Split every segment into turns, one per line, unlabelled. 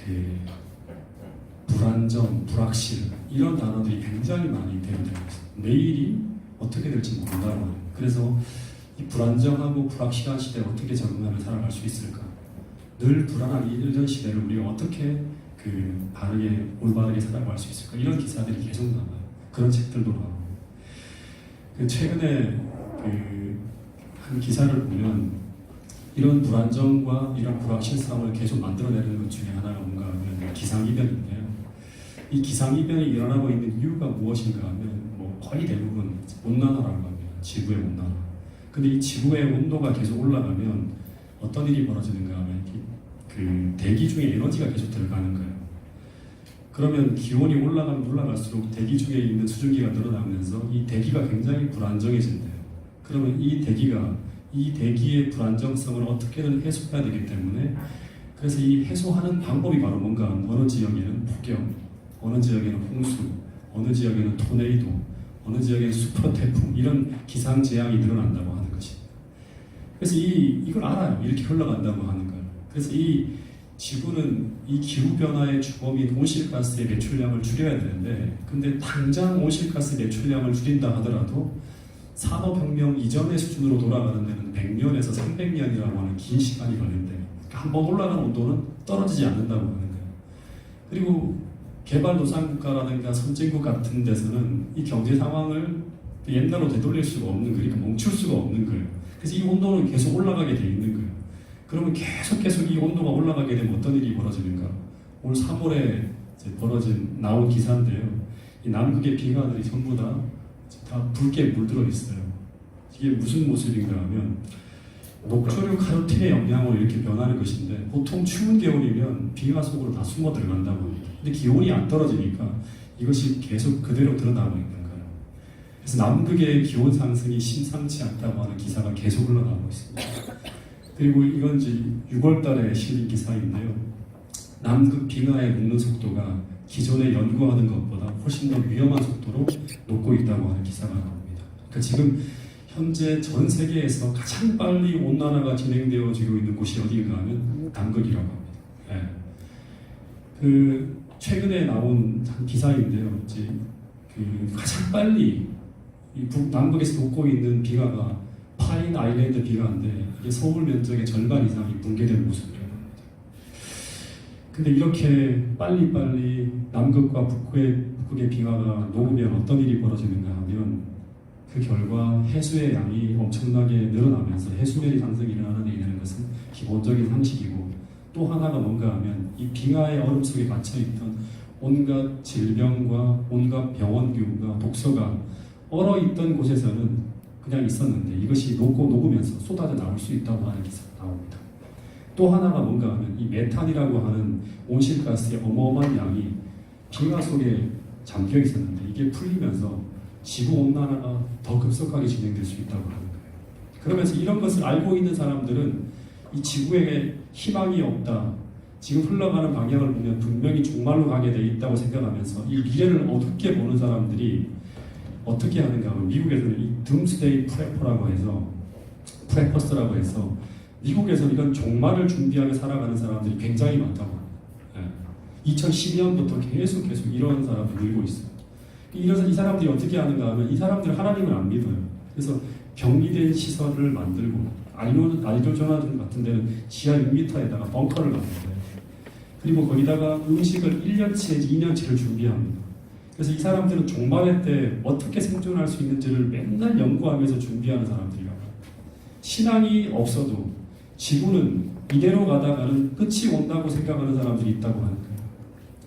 그 불안정, 불확실 이런 단어들이 굉장히 많이 대두되고 있습니다. 내일이 어떻게 될지 모른다는. 그래서 이 불안정하고 불확실한 시대에 어떻게 적응하며 살아갈 수 있을까? 늘 불안한 이런 시대를 우리가 어떻게 바르게 올바르게 살아갈 수 있을까? 이런 기사들이 계속 나와요. 그런 책들도 나오고. 최근에 한 기사를 보면 이런 불안정과 이런 불확실성을 계속 만들어내는 것 중에 하나가 뭔가 하면 기상이변인데요. 이 기상이변이 일어나고 있는 이유가 무엇인가 하면 거의 대부분 온난화라고 합니다. 지구의 온난화. 근데 이 지구의 온도가 계속 올라가면 어떤 일이 벌어지는가 하면 대기 중에 에너지가 계속 들어가는 거예요. 그러면 기온이 올라가면 올라갈수록 대기 중에 있는 수증기가 늘어나면서 이 대기가 굉장히 불안정해진대요. 그러면 이 대기의 불안정성을 어떻게든 해소해야 되기 때문에 그래서 이 해소하는 방법이 바로 뭔가 어느 지역에는 폭염, 어느 지역에는 홍수, 어느 지역에는 토네이도, 어느 지역에는 슈퍼 태풍 이런 기상 재앙이 늘어난다고 하는 것입니다. 그래서 이걸 알아요. 이렇게 흘러간다고 하는 걸. 그래서 이 지구는 이 기후변화의 주범인 온실가스의 매출량을 줄여야 되는데 근데 당장 온실가스 매출량을 줄인다 하더라도 산업혁명 이전의 수준으로 돌아가는 데는 100년에서 300년이라고 하는 긴 시간이 걸린대요. 그러니까 한번 올라가는 온도는 떨어지지 않는다고 하는 거예요. 그리고 개발도상국가라든가 선진국 같은 데서는 이 경제 상황을 옛날로 되돌릴 수가 없는 거예요. 그러니까 멈출 수가 없는 거예요. 그래서 이 온도는 계속 올라가게 돼 있는 거예요. 그러면 계속 이 온도가 올라가게 되면 어떤 일이 벌어지는가? 올 3월에 나온 기사인데요. 이 남극의 빙하들이 전부 다 붉게 물들어 있어요. 이게 무슨 모습인가 하면 녹초류 카로틴의 영향으로 이렇게 변하는 것인데 보통 추운 겨울이면 빙하 속으로 다 숨어 들어간다고 합니다. 근데 기온이 안 떨어지니까 이것이 계속 그대로 드러나고 있는 거예요. 그래서 남극의 기온 상승이 심상치 않다고 하는 기사가 계속 흘러나오고 있습니다. 그리고 이건 이제 6월 달에 실린 기사인데요. 남극 빙하의 녹는 속도가 기존에 연구하는 것보다 훨씬 더 위험한 속도로 녹고 있다고 하는 기사가 나옵니다. 그러니까 지금 현재 전 세계에서 가장 빨리 온난화가 진행되어지고 있는 곳이 어디인가 하면 남극이라고 합니다. 네. 최근에 나온 기사인데요. 이제 가장 빨리 남극에서 녹고 있는 빙하가 파인 아일랜드 빙하인데 이게 서울 면적의 절반 이상이 붕괴된 모습이라고 합니다. 근데 이렇게 빨리빨리 남극과 북극의 빙하가 녹으면 어떤 일이 벌어지는가 하면 그 결과 해수의 양이 엄청나게 늘어나면서 해수면이 상승이 일어나는 일이라는 것은 기본적인 상식이고 또 하나가 뭔가 하면 이 빙하의 얼음 속에 갇혀있던 온갖 질병과 온갖 병원균과 독소가 얼어있던 곳에서는 그냥 있었는데 이것이 녹으면서 쏟아져 나올 수 있다고 하는 기사가 나옵니다. 또 하나가 뭔가 하면 이 메탄이라고 하는 온실가스의 어마어마한 양이 빙하 속에 잠겨 있었는데 이게 풀리면서 지구온난화가 더 급속하게 진행될 수 있다고 하는 거예요. 그러면서 이런 것을 알고 있는 사람들은 이 지구에게 희망이 없다. 지금 흘러가는 방향을 보면 분명히 종말로 가게 돼 있다고 생각하면서 이 미래를 어둡게 보는 사람들이 어떻게 하는가 하면 미국에서는 이 둠스데이 프레퍼스라고 해서 미국에서는 이런 종말을 준비하며 살아가는 사람들이 굉장히 많다고 합니다. 2012년부터 계속 이런 사람들이 늘고 있어요. 이 사람들이 어떻게 하는가 하면 이 사람들 하나님을 안 믿어요. 그래서 격리된 시설을 만들고 아리조나 같은 데는 지하 6m에다가 벙커를 만들어요. 그리고 거기다가 음식을 1년치, 2년치를 준비합니다. 그래서 이 사람들은 종말의 때 어떻게 생존할 수 있는지를 맨날 연구하면서 준비하는 사람들이라고 합니다. 신앙이 없어도 지구는 이대로 가다가는 끝이 온다고 생각하는 사람들이 있다고 하는 거예요.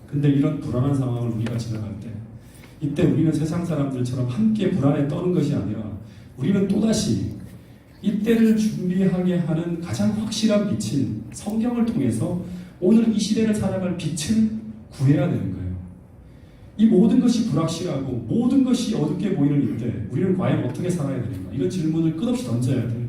근데 이런 불안한 상황을 우리가 지나갈 때 이때 우리는 세상 사람들처럼 함께 불안에 떠는 것이 아니라 우리는 또다시 이때를 준비하게 하는 가장 확실한 빛인 성경을 통해서 오늘 이 시대를 살아갈 빛을 구해야 되는 거예요. 이 모든 것이 불확실하고 모든 것이 어둡게 보이는 이때 우리는 과연 어떻게 살아야 되는가? 이런 질문을 끝없이 던져야 돼요.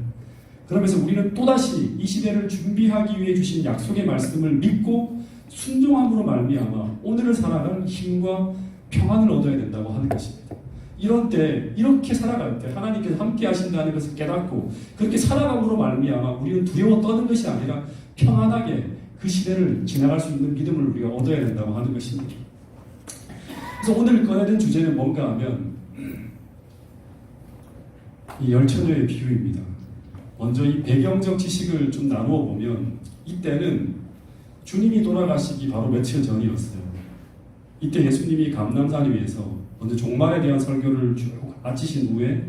그러면서 우리는 또다시 이 시대를 준비하기 위해 주신 약속의 말씀을 믿고 순종함으로 말미암아 오늘을 살아갈 힘과 평안을 얻어야 된다고 하는 것입니다. 이런 때, 이렇게 살아갈 때 하나님께서 함께 하신다는 것을 깨닫고 그렇게 살아감으로 말미암아 우리는 두려워 떠는 것이 아니라 평안하게 그 시대를 지나갈 수 있는 믿음을 우리가 얻어야 된다고 하는 것입니다. 그래서 오늘 꺼내든 주제는 뭔가 하면 이 열처녀의 비유입니다. 먼저 이 배경적 지식을 좀 나누어 보면 이때는 주님이 돌아가시기 바로 며칠 전이었어요. 이때 예수님이 감람산 위에서 먼저 종말에 대한 설교를 쭉 마치신 후에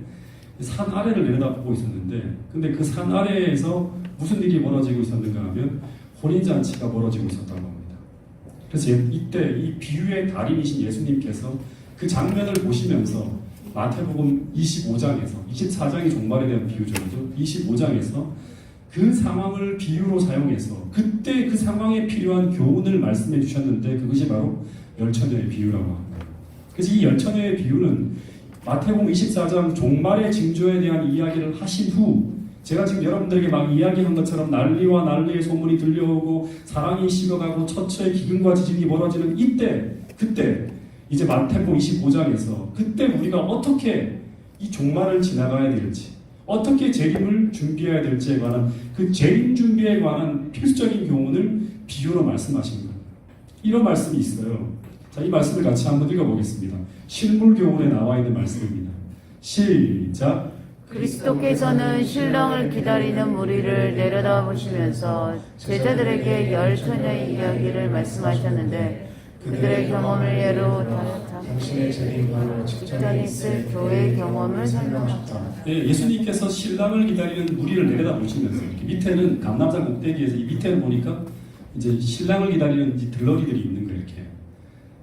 산 아래를 내려다보고 있었는데, 근데 그 산 아래에서 무슨 일이 벌어지고 있었는가 하면 혼인잔치가 벌어지고 있었다고 합니다. 그래서 이때 이 비유의 달인이신 예수님께서 그 장면을 보시면서 마태복음 25장에서 24장이 종말에 대한 비유적이죠. 25장에서 그 상황을 비유로 사용해서 그때 그 상황에 필요한 교훈을 말씀해 주셨는데 그것이 바로 열처녀의 비유라고 합니다. 그래서 이 열처녀의 비유는 마태복음 24장 종말의 징조에 대한 이야기를 하신 후 제가 지금 여러분들에게 막 이야기한 것처럼 난리와 난리의 소문이 들려오고 사랑이 식어가고 처처의 기근과 지진이 벌어지는 이때 그때 이제 마태복음 25장에서 그때 우리가 어떻게 이 종말을 지나가야 될지 어떻게 재림을 준비해야 될지에 관한 그 재림 준비에 관한 필수적인 교훈을 비유로 말씀하신 거예요. 이런 말씀이 있어요. 자, 이 말씀을 같이 한번 읽어보겠습니다. 실물교훈에 나와 있는 말씀입니다. 시작.
그리스도께서는 신랑을 기다리는 무리를 내려다보시면서 제자들에게 열처녀의 이야기를 말씀하셨는데 그들의 경험을 예로 당신의 재림과 직전에 있을 교회의 경험을 설명하셨다.
예수님께서 신랑을 기다리는 무리를 내려다보시면서 이렇게 밑에는 감람산 꼭대기에서 이 밑에는 보니까 이제 신랑을 기다리는 들러리들이 있는 거예요. 이렇게.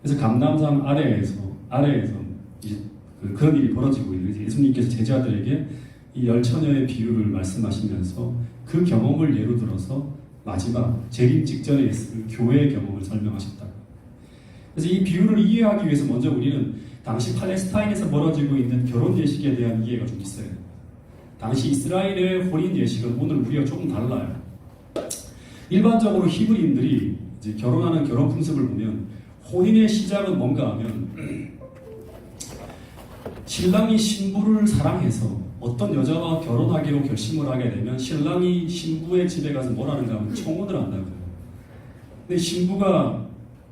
그래서 감람산 아래에서 이제 그런 일이 벌어지고 있는 예수님께서 제자들에게 이 열처녀의 비유를 말씀하시면서 그 경험을 예로 들어서 마지막 재림 직전에 있을 교회의 경험을 설명하셨다. 그래서 이 비유를 이해하기 위해서 먼저 우리는 당시 팔레스타인에서 벌어지고 있는 결혼 예식에 대한 이해가 좀 있어요. 당시 이스라엘의 혼인 예식은 오늘 우리가 조금 달라요. 일반적으로 히브리인들이 이제 결혼하는 결혼 풍습을 보면 혼인의 시작은 뭔가 하면 신랑이 신부를 사랑해서 어떤 여자와 결혼하기로 결심을 하게 되면 신랑이 신부의 집에 가서 뭘 하는가 하면 청혼을 한다고요. 근데 신부가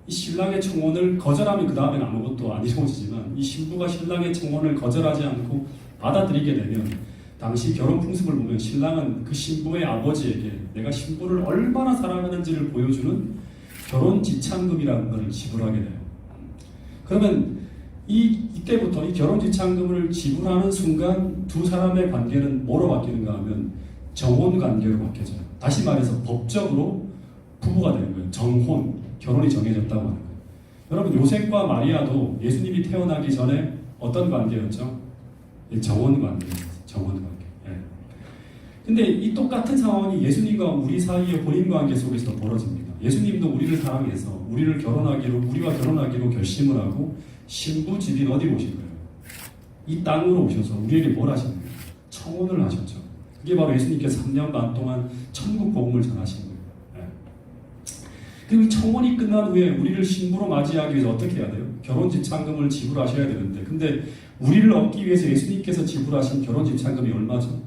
이 신랑의 청혼을 거절하면 그 다음엔 아무것도 안 이루어지지만 이 신부가 신랑의 청혼을 거절하지 않고 받아들이게 되면 당시 결혼 풍습을 보면 신랑은 그 신부의 아버지에게 내가 신부를 얼마나 사랑하는지를 보여주는 결혼 지참금이라는 것을 지불하게 돼요. 그러면 이때부터 이 결혼 지참금을 지불하는 순간 두 사람의 관계는 뭐로 바뀌는가 하면 정혼 관계로 바뀌어져요. 다시 말해서 법적으로 부부가 되는 거예요. 정혼, 결혼이 정해졌다고 하는 거예요. 여러분 요셉과 마리아도 예수님이 태어나기 전에 어떤 관계였죠? 정혼 관계였어요. 정혼 관계. 예. 근데 이 똑같은 상황이 예수님과 우리 사이의 혼인 관계 속에서 벌어집니다. 예수님도 우리를 사랑해서 우리와 결혼하기로 결심을 하고 신부 집인 어디로 오신 거예요? 이 땅으로 오셔서 우리에게 뭘 하신 거예요? 청혼을 하셨죠. 그게 바로 예수님께서 3년 반 동안 천국 복음을 전하신 거예요. 그리고 이 청혼이 끝난 후에 우리를 신부로 맞이하기 위해서 어떻게 해야 돼요? 결혼 지참금을 지불하셔야 되는데 근데 우리를 얻기 위해서 예수님께서 지불하신 결혼 지참금이 얼마죠?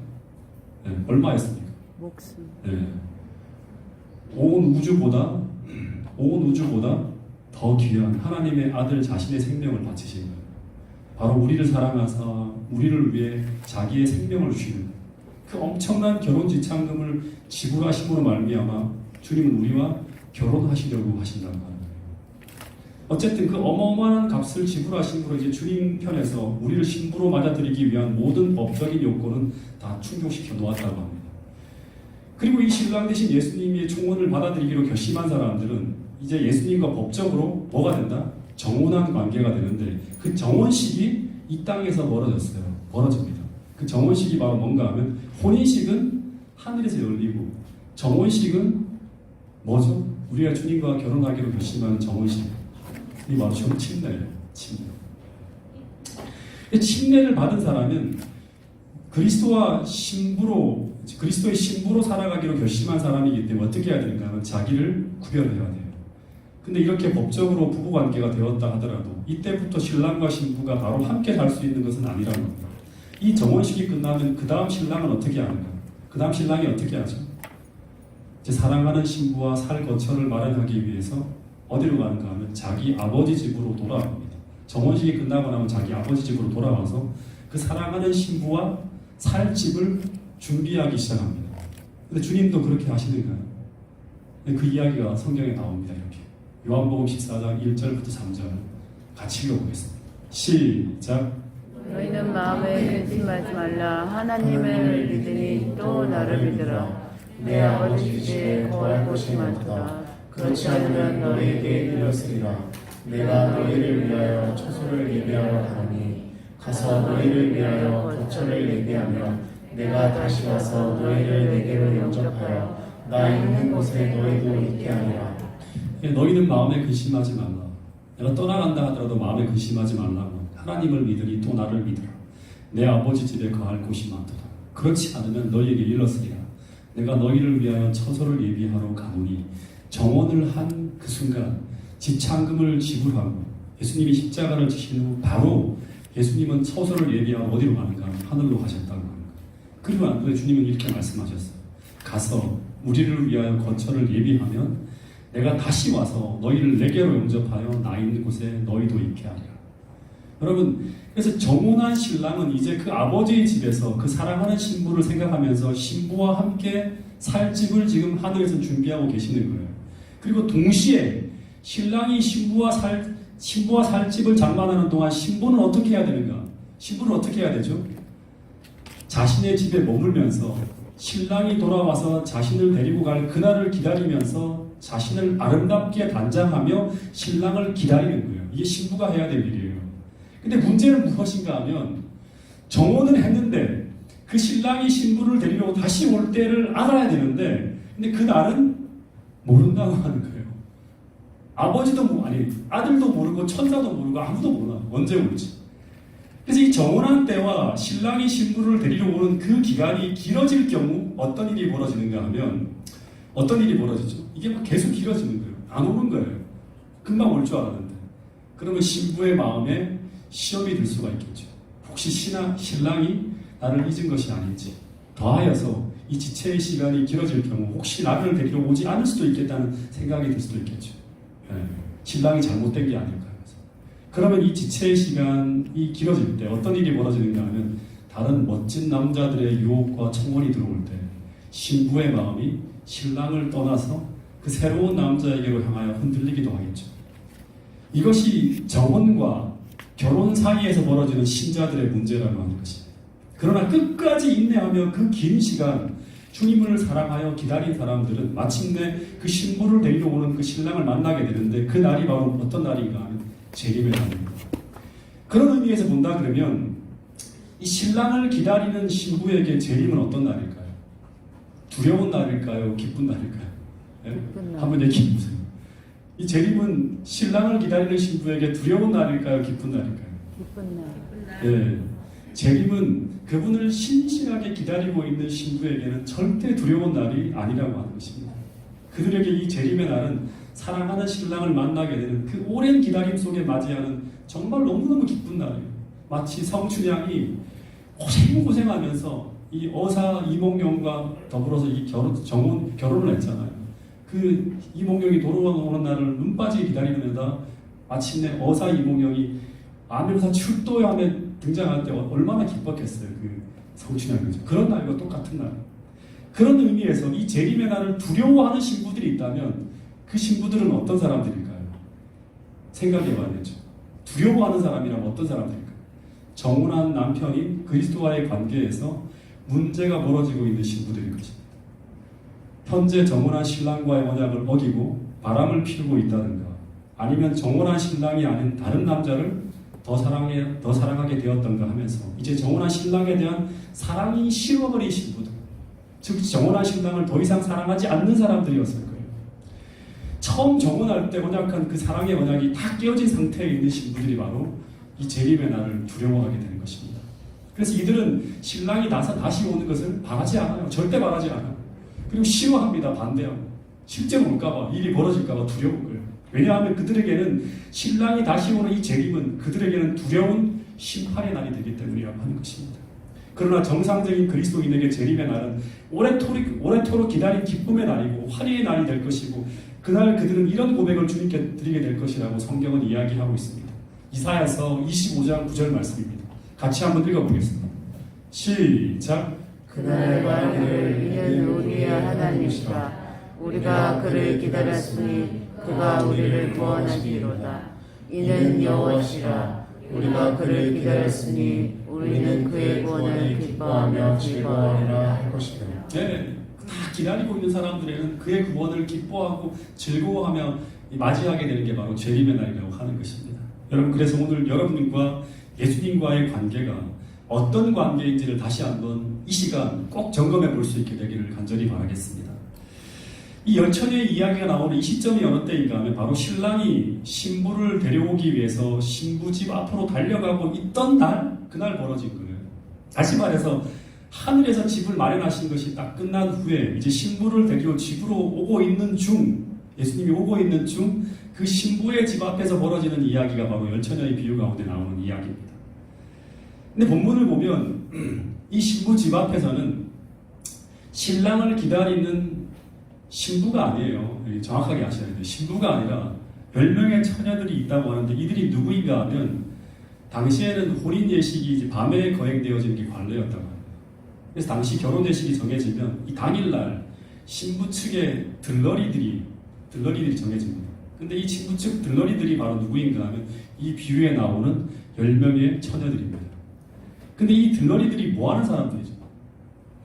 네, 얼마였습니까?
목숨.
네. 온 우주보다 더 귀한 하나님의 아들 자신의 생명을 바치신 거예요. 바로 우리를 사랑하사 우리를 위해 자기의 생명을 주시는 그 엄청난 결혼 지참금을 지불하심으로 말미암아 주님은 우리와 결혼하시려고 하신다는 거예요. 어쨌든 그 어마어마한 값을 지불하심으로 이제 주님 편에서 우리를 신부로 맞아들이기 위한 모든 법적인 요건은 다 충족시켜 놓았다고 합니다. 그리고 이 신랑 대신 예수님의 청혼을 받아들이기로 결심한 사람들은 이제 예수님과 법적으로 뭐가 된다? 정혼한 관계가 되는데 그 정혼식이 이 땅에서 벌어집니다. 그 정혼식이 바로 뭔가 하면 혼인식은 하늘에서 열리고 정혼식은 뭐죠? 우리가 주님과 결혼하기로 결심하는 정혼식. 이 바로 침례예요. 침례. 침례를 받은 사람은 그리스도의 신부로 살아가기로 결심한 사람이기 때문에 어떻게 해야 되는가 하면 자기를 구별해야 돼요. 근데 이렇게 법적으로 부부관계가 되었다 하더라도 이때부터 신랑과 신부가 바로 함께 살 수 있는 것은 아니라는 겁니다. 이 정혼식이 끝나면 그 다음 신랑은 어떻게 하는가? 그 다음 신랑이 어떻게 하죠? 이제 사랑하는 신부와 살 거처를 마련하기 위해서 어디로 가는가 하면 자기 아버지 집으로 돌아갑니다. 정혼식이 끝나고 나면 자기 아버지 집으로 돌아와서 그 사랑하는 신부와 살 집을 준비하기 시작합니다. 근데 주님도 그렇게 하시는가요? 그 이야기가 성경에 나옵니다. 이렇게 요한복음 14장 1절부터 3절 같이 읽어보겠습니다. 시작.
너희는 마음에 근심하지 말라. 하나님을 믿으니 또 나를 믿으라. 내 아버지 집에 거할 곳이 많도다.
그렇지 않으면 너희에게 이르렀으리라. 내가 너희를 위하여 처소를 예비하러 가노니 가서 너희를 위하여 거처를 예비하며 내가 다시 와서 너희를 내게로 영접하여 나 있는 곳에 너희도 있게 하리라.
너희는 마음에 근심하지 말라. 내가 떠나간다 하더라도 마음에 근심하지 말라고. 하나님을 믿으니 또 나를 믿으라. 내 아버지 집에 거할 곳이 많도다. 그렇지 않으면 너희에게 일렀으리라. 내가 너희를 위하여 처소를 예비하러 가노니. 정언을 한 그 순간 집창금을 지불하고 예수님이 십자가를 지신 후 바로 예수님은 처소를 예비하러 어디로 가는가? 하늘로 가셨다고 합니다. 그리고 안 그래 주님은 이렇게 말씀하셨어요. 가서 우리를 위하여 거처를 예비하면 내가 다시 와서 너희를 내게로 영접하여 나 있는 곳에 너희도 있게 하리라. 여러분, 그래서 정혼한 신랑은 이제 그 아버지의 집에서 그 사랑하는 신부를 생각하면서 신부와 함께 살 집을 지금 하늘에서 준비하고 계시는 거예요. 그리고 동시에 신랑이 신부와 살 집을 장만하는 동안 신부는 어떻게 해야 되는가? 신부는 어떻게 해야 되죠? 자신의 집에 머물면서 신랑이 돌아와서 자신을 데리고 갈 그날을 기다리면서 자신을 아름답게 단장하며 신랑을 기다리는 거예요. 이게 신부가 해야 될 일이에요. 근데 문제는 무엇인가 하면 정혼을 했는데 그 신랑이 신부를 데리러 다시 올 때를 알아야 되는데 근데 그 날은 모른다고 하는 거예요. 아버지도 아들도 모르고 천사도 모르고 아무도 몰라. 언제 올지. 그래서 이 정혼한 때와 신랑이 신부를 데리러 오는 그 기간이 길어질 경우 어떤 일이 벌어지는가 하면 어떤 일이 벌어지죠? 이게 막 계속 길어지는 거예요. 안 오는 거예요. 금방 올 줄 알았는데. 그러면 신부의 마음에 시험이 들 수가 있겠죠. 혹시 신랑이 나를 잊은 것이 아닌지. 더하여서 이 지체의 시간이 길어질 경우 혹시 나를 데리러 오지 않을 수도 있겠다는 생각이 들 수도 있겠죠. 신랑이 잘못된 게 아닐까 해서. 그러면 이 지체의 시간이 길어질 때 어떤 일이 벌어지는가 하면 다른 멋진 남자들의 유혹과 청혼이 들어올 때 신부의 마음이 신랑을 떠나서 그 새로운 남자에게로 향하여 흔들리기도 하겠죠. 이것이 정혼과 결혼 사이에서 벌어지는 신자들의 문제라고 하는 것입니다. 그러나 끝까지 인내하며 그 긴 시간 주님을 사랑하여 기다린 사람들은 마침내 그 신부를 데리러 오는 그 신랑을 만나게 되는데 그 날이 바로 어떤 날인가 하면 재림의 날입니다. 그런 의미에서 본다 그러면 이 신랑을 기다리는 신부에게 재림은 어떤 날일까요? 두려운 날일까요? 기쁜 날일까요? 네? 한번 얘기해 보세요. 이 재림은 신랑을 기다리는 신부에게 두려운 날일까요? 기쁜 날일까요?
기쁜 날.
예. 재림은 그분을 신실하게 기다리고 있는 신부에게는 절대 두려운 날이 아니라고 하는 것입니다. 그들에게 이 재림의 날은 사랑하는 신랑을 만나게 되는 그 오랜 기다림 속에 맞이하는 정말 너무너무 기쁜 날이에요. 마치 성춘향이 고생하면서 이 어사 이몽룡과 더불어서 이 결혼을 했잖아요. 그 이몽룡이 돌아오는 날을 눈빠지게 기다리면서 마침내 어사 이몽룡이 암명사 출도함에 등장할 때 얼마나 기뻤겠어요. 그 성춘향 그죠? 그런 날과 똑같은 날. 그런 의미에서 이 재림의 날을 두려워하는 신부들이 있다면 그 신부들은 어떤 사람들일까요? 생각해봐야겠죠. 두려워하는 사람이라면 어떤 사람들일까요? 정혼한 남편인 그리스도와의 관계에서 문제가 벌어지고 있는 신부들일 것입니다. 현재 정혼한 신랑과의 언약을 어기고 바람을 피우고 있다든가 아니면 정혼한 신랑이 아닌 다른 남자를 더 사랑하게 되었던가 하면서 이제 정혼한 신랑에 대한 사랑이 식어버린 신부들, 즉 정혼한 신랑을 더 이상 사랑하지 않는 사람들이었을 거예요. 처음 정혼할 때 언약한 그 사랑의 언약이 다 깨어진 상태에 있는 신부들이 바로 이 재림의 날을 두려워하게 되는 것입니다. 그래서 이들은 신랑이 다시 오는 것을 바라지 않아요. 절대 바라지 않아요. 그리고 싫어합니다. 반대하고. 실제로 올까봐, 일이 벌어질까봐 두려운 거예요. 왜냐하면 그들에게는 신랑이 다시 오는 이 재림은 그들에게는 두려운 심판의 날이 되기 때문이라고 하는 것입니다. 그러나 정상적인 그리스도인에게 재림의 날은 오래토록 기다린 기쁨의 날이고 환희의 날이 될 것이고 그날 그들은 이런 고백을 주님께 드리게 될 것이라고 성경은 이야기하고 있습니다. 이사야서 25장 9절 말씀입니다. 같이 한번 읽어보겠습니다. 시작.
그날 말하기를
이는 우리의 하나님이시라. 우리가 그를 기다렸으니 그가 우리를 구원하시리로다. 이는 여호와시라. 우리가 그를 기다렸으니 우리는 그의 구원을 기뻐하며
즐거워하리라 할 것이다.
네, 다 기다리고 있는 사람들에는 그의 구원을 기뻐하고 즐거워하며 맞이하게 되는 게 바로 재림의 날이라고 하는 것입니다. 여러분, 그래서 오늘 여러분과 예수님과의 관계가 어떤 관계인지를 다시 한번 이 시간 꼭 점검해 볼 수 있게 되기를 간절히 바라겠습니다. 이 열처녀의 이야기가 나오는 이 시점이 어느 때인가 하면 바로 신랑이 신부를 데려오기 위해서 신부 집 앞으로 달려가고 있던 날, 그날 벌어진 거예요. 다시 말해서 하늘에서 집을 마련하신 것이 딱 끝난 후에 이제 신부를 데리러 집으로 오고 있는 중, 예수님이 오고 있는 중 그 신부의 집 앞에서 벌어지는 이야기가 바로 열처녀의 비유 가운데 나오는 이야기입니다. 근데 본문을 보면 이 신부 집 앞에서는 신랑을 기다리는 신부가 아니에요. 정확하게 아셔야 돼요. 신부가 아니라 10명의 처녀들이 있다고 하는데 이들이 누구인가 하면 당시에는 혼인 예식이 이제 밤에 거행되어지는 게 관례였다고 합니다. 그래서 당시 결혼 예식이 정해지면 이 당일날 신부 측의 들러리들이 정해집니다. 근데 이 신부 측 들러리들이 바로 누구인가 하면 이 비유에 나오는 10명의 처녀들입니다. 근데 이 들러리들이 뭐 하는 사람들이죠?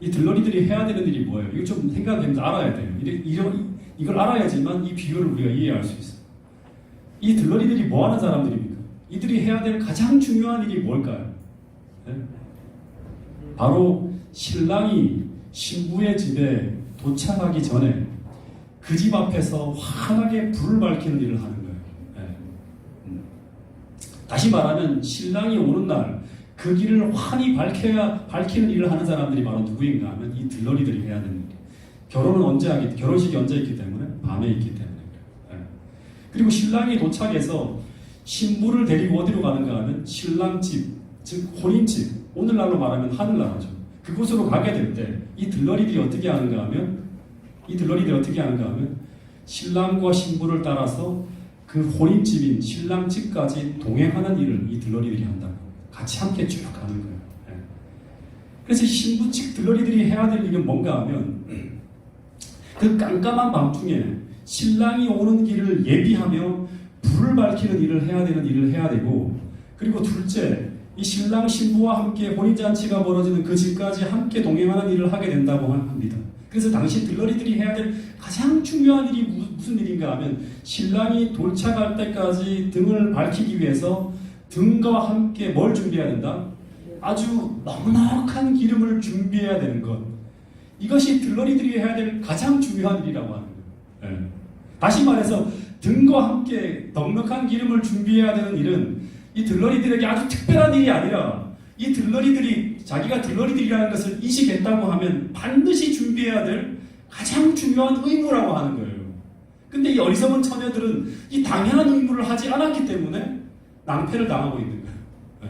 이 들러리들이 해야 되는 일이 뭐예요? 이거 좀 생각해서 알아야 돼요. 이걸 알아야지만 이 비유를 우리가 이해할 수 있어요. 이 들러리들이 뭐 하는 사람들입니까? 이들이 해야 될 가장 중요한 일이 뭘까요? 네? 바로 신랑이 신부의 집에 도착하기 전에 그 집 앞에서 환하게 불을 밝히는 일을 하는 거예요. 네. 다시 말하면 신랑이 오는 날 그 길을 환히 밝히는 일을 하는 사람들이 바로 누구인가 하면 이 들러리들이 해야 되는 일이에요. 결혼식이 언제 있기 때문에? 밤에 있기 때문에. 네. 그리고 신랑이 도착해서 신부를 데리고 어디로 가는가 하면 신랑 집, 즉 혼인집, 오늘날로 말하면 하늘나라죠. 그곳으로 가게 될 때 이 들러리들이 어떻게 하는가 하면 신랑과 신부를 따라서 그 혼인집인 신랑 집까지 동행하는 일을 이 들러리들이 한다고. 같이 함께 쭉 가는 거예요. 네. 그래서 신부 측 들러리들이 해야 될 일은 뭔가 하면 그 깜깜한 밤중에 신랑이 오는 길을 예비하며 불을 밝히는 일을 해야 되고, 그리고 둘째, 이 신랑 신부와 함께 혼인잔치가 벌어지는 그 집까지 함께 동행하는 일을 하게 된다고 합니다. 그래서 당시 들러리들이 해야 될 가장 중요한 일이 무슨 일인가 하면 신랑이 도착할 때까지 등을 밝히기 위해서 등과 함께 뭘 준비해야 된다? 아주 넉넉한 기름을 준비해야 되는 것. 이것이 들러리들이 해야 될 가장 중요한 일이라고 하는 거예요. 네. 다시 말해서 등과 함께 넉넉한 기름을 준비해야 되는 일은 이 들러리들에게 아주 특별한 일이 아니라 이 들러리들이 자기가 들러리들이라는 것을 인식했다고 하면 반드시 준비해야 될 가장 중요한 의무라고 하는 거예요. 근데 이 어리석은 처녀들은 이 당연한 의무를 하지 않았기 때문에 낭패를 당하고 있는 거예요. 네.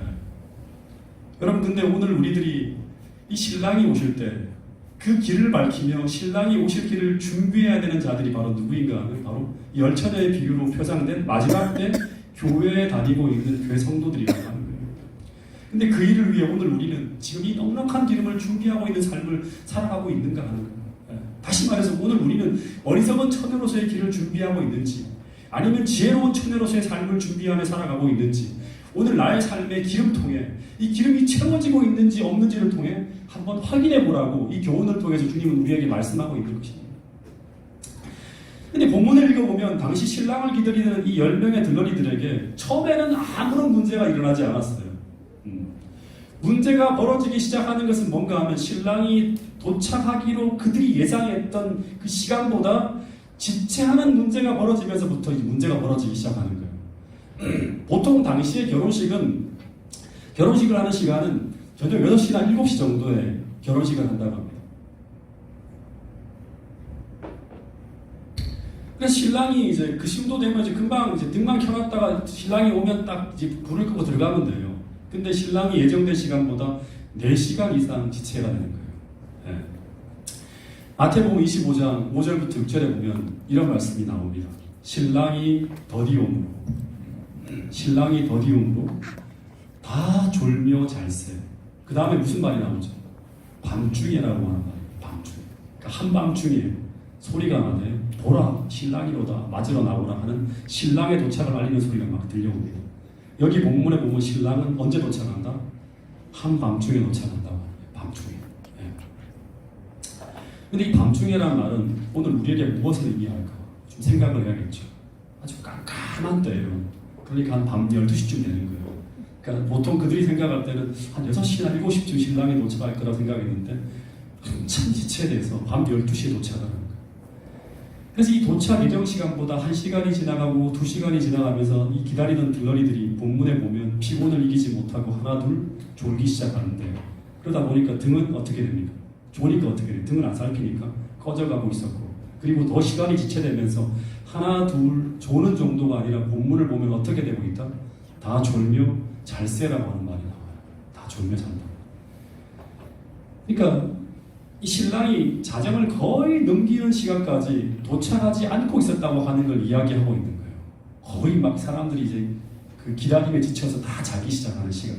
여러분, 근데 오늘 우리들이 이 신랑이 오실 때 그 길을 밝히며 신랑이 오실 길을 준비해야 되는 자들이 바로 누구인가 하면 바로 이 열처녀의 비유로 표장된 마지막 때 교회에 다니고 있는 교회 성도들이라고 하는 거예요. 근데 그 일을 위해 오늘 우리는 지금 이 넉넉한 기름을 준비하고 있는 삶을 살아가고 있는가 하는 거예요. 네. 다시 말해서 오늘 우리는 어리석은 처녀로서의 길을 준비하고 있는지, 아니면 지혜로운 처녀로서의 삶을 준비하며 살아가고 있는지, 오늘 나의 삶의 기름통에 이 기름이 채워지고 있는지 없는지를 통해 한번 확인해 보라고 이 교훈을 통해서 주님은 우리에게 말씀하고 있는 것입니다. 근데 본문을 읽어보면 당시 신랑을 기다리는 이 10명의 들러리들에게 처음에는 아무런 문제가 일어나지 않았어요. 문제가 벌어지기 시작하는 것은 뭔가 하면 신랑이 도착하기로 그들이 예상했던 그 시간보다 지체하는 문제가 벌어지면서부터 이제 문제가 벌어지기 시작하는 거예요. 보통 당시의 결혼식을 하는 시간은 저녁 6시나 7시 정도에 결혼식을 한다고 합니다. 그래서 신랑이 이제 그 심도 되면 이제 금방 이제 등만 켜놨다가 신랑이 오면 딱 이제 불을 끄고 들어가면 돼요. 근데 신랑이 예정된 시간보다 4시간 이상 지체가 되는 거예요. 예. 마태복음 25장 5절부터 6절에 보면 이런 말씀이 나옵니다. 신랑이 더디옴으로 다 졸며 잘세. 그 다음에 무슨 말이 나오죠? 밤중이라고 하는 말이에요. 밤중. 그러니까 한밤중에 소리가 나네. 보라 신랑이로다 맞으러 나오라 하는 신랑의 도착을 알리는 소리가 막 들려옵니다. 여기 본문에 보면 신랑은 언제 도착한다? 한밤중에 도착한다. 밤중에. 근데 이 밤중에라는 말은 오늘 우리에게 무엇을 의미할까? 좀 생각을 해야겠죠. 아주 깜깜한 때예요. 그러니까 한 밤 12시쯤 되는 거예요. 그러니까 보통 그들이 생각할 때는 한 6시나 7시쯤 신랑이 도착할 거라 생각했는데 한참 지체돼서 밤 12시에 도착하는 거예요. 그래서 이 도착 예정 시간보다 1시간이 지나가고 2시간이 지나가면서 이 기다리던 들러리들이 본문에 보면 피곤을 이기지 못하고 하나 둘 졸기 시작하는데 그러다 보니까 등은 어떻게 됩니까? 조니까 어떻게 돼요? 등을 안 살피니까 꺼져가고 있었고 그리고 더 시간이 지체되면서 하나 둘 조는 정도가 아니라 본문을 보면 어떻게 되고 있다? 다 졸며 잘세라고 하는 말이 나와요. 다 졸며 잔다. 그러니까 이 신랑이 자정을 거의 넘기는 시간까지 도착하지 않고 있었다고 하는 걸 이야기하고 있는 거예요. 거의 막 사람들이 이제 그 기다림에 지쳐서 다 자기 시작하는 시간.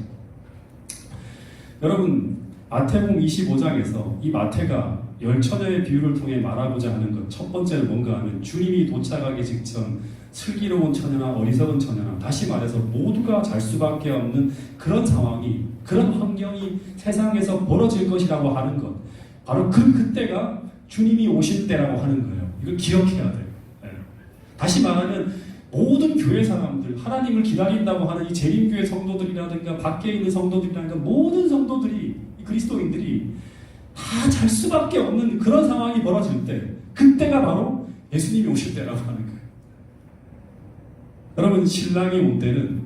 여러분 마태복음 25장에서 이 마태가 열처녀의 비유를 통해 말하고자 하는 것 첫 번째는 뭔가 하면 주님이 도착하기 직전 슬기로운 처녀나 어리석은 처녀나 다시 말해서 모두가 잘 수밖에 없는 그런 상황이 그런 환경이 세상에서 벌어질 것이라고 하는 것 바로 그때가 주님이 오실 때라고 하는 거예요. 이걸 기억해야 돼요. 네. 다시 말하면 모든 교회 사람들 하나님을 기다린다고 하는 이 재림교회 성도들이라든가 밖에 있는 성도들이라든가 모든 성도들이 그리스도인들이 다 잘 수밖에 없는 그런 상황이 벌어질 때 그때가 바로 예수님이 오실 때라고 하는 거예요. 여러분 신랑이 온 때는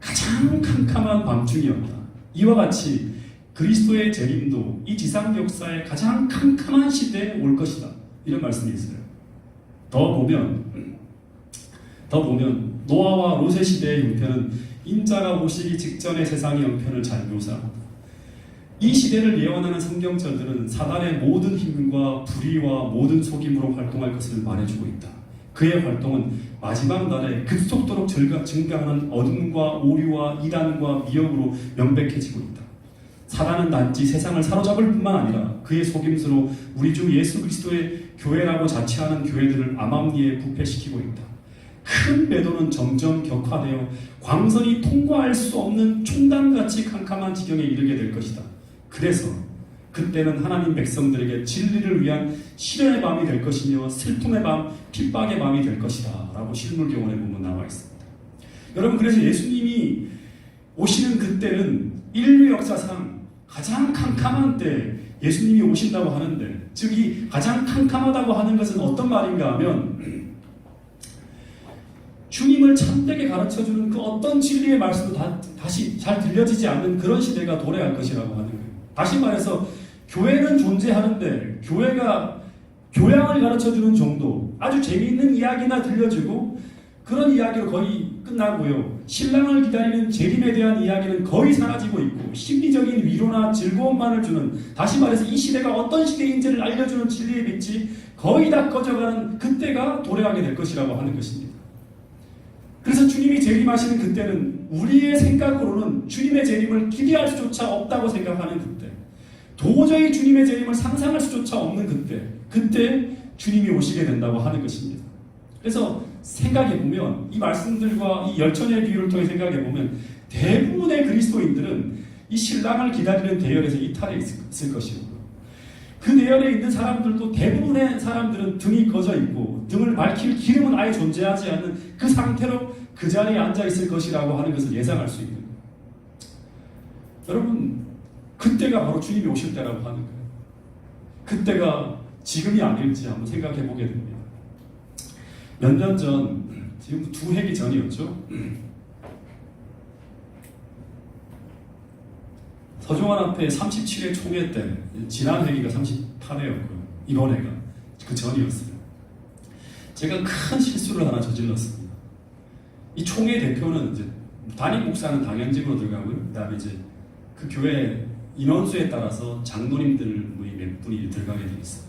가장 캄캄한 밤중이었다. 이와 같이 그리스도의 재림도 이 지상 역사의 가장 캄캄한 시대에 올 것이다. 이런 말씀이 있어요. 더 보면 노아와 롯의 시대의 형편은 인자가 오시기 직전의 세상의 형편을 잘 묘사합니다. 이 시대를 예언하는 성경절들은 사단의 모든 힘과 불의와 모든 속임으로 활동할 것을 말해주고 있다. 그의 활동은 마지막 날에 급속도로 증가하는 어둠과 오류와 이단과 미혹으로 명백해지고 있다. 사단은 단지 세상을 사로잡을 뿐만 아니라 그의 속임수로 우리 주 예수 그리스도의 교회라고 자처하는 교회들을 암암리에 부패시키고 있다. 큰 배도는 점점 격화되어 광선이 통과할 수 없는 총단같이 캄캄한 지경에 이르게 될 것이다. 그래서 그때는 하나님 백성들에게 진리를 위한 시련의 밤이 될 것이며 슬픔의 밤, 핍박의 밤이 될 것이다 라고 실물교훈에 보면 나와 있습니다. 여러분 그래서 예수님이 오시는 그때는 인류 역사상 가장 캄캄한 때 예수님이 오신다고 하는데 즉 이 가장 캄캄하다고 하는 것은 어떤 말인가 하면 주님을 참되게 가르쳐주는 그 어떤 진리의 말씀도 다시 잘 들려지지 않는 그런 시대가 도래할 것이라고 하는 거예요. 다시 말해서 교회는 존재하는데 교회가 교양을 가르쳐주는 정도 아주 재미있는 이야기나 들려주고 그런 이야기로 거의 끝나고요. 신랑을 기다리는 재림에 대한 이야기는 거의 사라지고 있고 심리적인 위로나 즐거움만을 주는 다시 말해서 이 시대가 어떤 시대인지를 알려주는 진리의 빛이 거의 다 꺼져가는 그때가 도래하게 될 것이라고 하는 것입니다. 그래서 주님이 재림하시는 그때는 우리의 생각으로는 주님의 재림을 기대할 수조차 없다고 생각하는 그때 도저히 주님의 재림을 상상할 수조차 없는 그때 주님이 오시게 된다고 하는 것입니다. 그래서 생각해보면 이 말씀들과 이 열처녀의 비유를 통해 생각해보면 대부분의 그리스도인들은 이 신랑을 기다리는 대열에서 이탈해 있을 것이고 그 내열에 있는 사람들도 대부분의 사람들은 등이 꺼져 있고 등을 밝힐 기름은 아예 존재하지 않는 그 상태로 그 자리에 앉아 있을 것이라고 하는 것을 예상할 수 있는 거예요. 여러분 그때가 바로 주님이 오실 때라고 하는 거예요. 그때가 지금이 아닐지 한번 생각해 보게 됩니다. 몇 년 전, 지금 2회기 전이었죠. 서종환 앞에 37회 총회 때 지난 회기가 38회였고요. 이번 회가 그 전이었어요. 제가 큰 실수를 하나 저질렀습니다. 이 총회 대표는 이제 담임 목사는 당연직으로 들어가고요. 그다음에 이제 그 교회 인원수에 따라서 장로님들 몇 분이 들어가게 돼 있어요.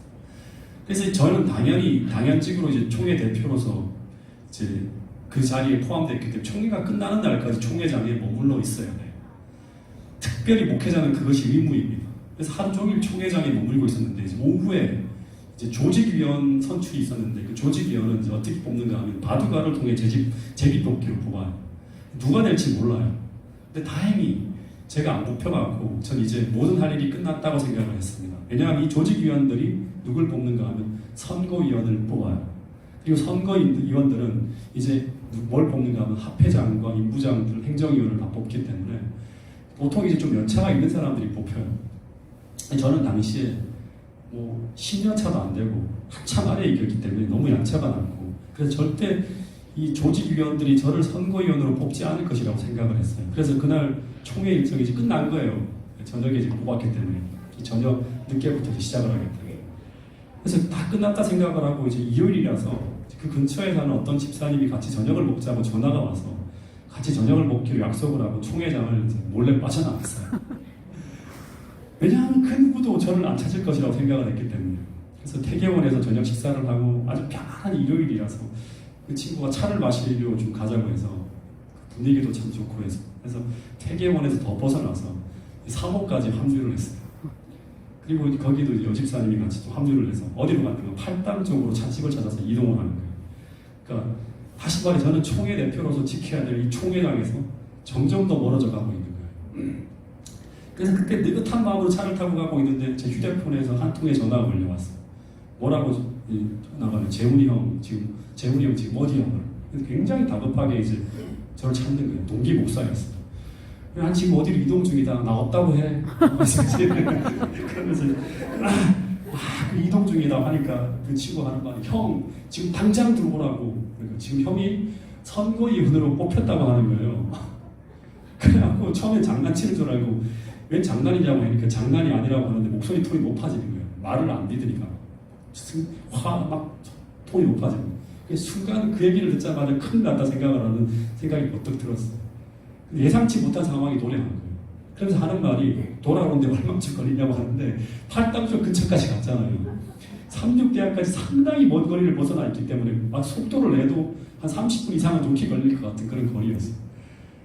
그래서 저는 당연직으로 이제 총회 대표로서 이제 그 자리에 포함됐기 때문에 총회가 끝나는 날까지 총회장에 머물러 있어야 돼요. 특별히 목회자는 그것이 의무입니다. 그래서 하루 종일 총회장에 머물고 있었는데 이제 오후에 이제 조직위원 선출이 있었는데 그 조직위원은 이제 어떻게 뽑는가 하면 바둑알을 통해 제비뽑기로 뽑아요. 누가 될지 몰라요. 근데 다행히 제가 안 뽑혀갖고 전 이제 모든 할 일이 끝났다고 생각을 했습니다. 왜냐하면 이 조직위원들이 누굴 뽑는가 하면 선거위원을 뽑아요. 그리고 선거위원들은 이제 뭘 뽑는가 하면 합회장과 임부장들, 행정위원을 다 뽑기 때문에 보통 이제 좀 연차가 있는 사람들이 뽑혀요. 저는 당시에 뭐 10년 차도 안 되고 한참 아래에 있었기 때문에 너무 연차가 많고 그래서 절대 이 조직위원들이 저를 선거위원으로 뽑지 않을 것이라고 생각을 했어요. 그래서 그날 총회 일정이 이제 끝난 거예요. 저녁에 이제 뽑았기 때문에 저녁 늦게부터 이제 시작을 하겠다. 그래서 다 끝났다 생각을 하고 이제 일요일이라서 그 근처에 사는 어떤 집사님이 같이 저녁을 먹자고 전화가 와서 같이 저녁을 먹기로 약속을 하고 총회장을 이제 몰래 빠져나왔어요. 왜냐하면 그 누구도 저를 안 찾을 것이라고 생각을 했기 때문에. 그래서 태계원에서 저녁 식사를 하고 아주 편안한 일요일이라서 그 친구가 차를 마시려고 좀 가자고 해서 분위기도 참 좋고 해서 그래서 태계원에서 더 벗어나서 사모까지 합류를 했어요. 그리고 거기도 여집사님이 같이 또 합류를 해서 어디로 갔냐면 팔당 쪽으로 차집을 찾아서 이동을 하는 거예요. 그러니까 다시 말해 저는 총회 대표로서 지켜야 될 이 총회장에서 점점 더 멀어져 가고 있는 거예요. 그래서 그때 느긋한 마음으로 차를 타고 가고 있는데 제 휴대폰에서 한 통의 전화가 걸려왔어요. 뭐라고 전화가 와요? 재훈이 형 지금 어디야? 그래서 굉장히 다급하게 이제 저를 찾는 거예요. 동기 목사였어요. 난 지금 어디로 이동 중이다. 나 없다고 해. 그러면서 그 이동 중이다 하니까 그 친구가 하는 말이 형 지금 당장 들어오라고. 그러니까 지금 형이 선거위원으로 뽑혔다고 하는 거예요. 그래갖고 처음에 장난치는 줄 알고 왜 장난이냐고 하니까 장난이 아니라고 하는데 목소리 톤이 높아지는 거예요. 말을 안 믿으니까 막 톤이 높아지는 거예요. 순간 그 얘기를 듣자마자 큰일 났다 생각을 하는 생각이 번뜩 들었어요. 예상치 못한 상황이 도래한 거예요. 그래서 하는 말이 돌아오는데 얼마쯤 걸리냐고 하는데 팔당쪽 근처까지 갔잖아요. 36대학까지 상당히 먼 거리를 벗어나 있기 때문에 막 속도를 내도 한 30분 이상은 좋게 걸릴 것 같은 그런 거리였어요.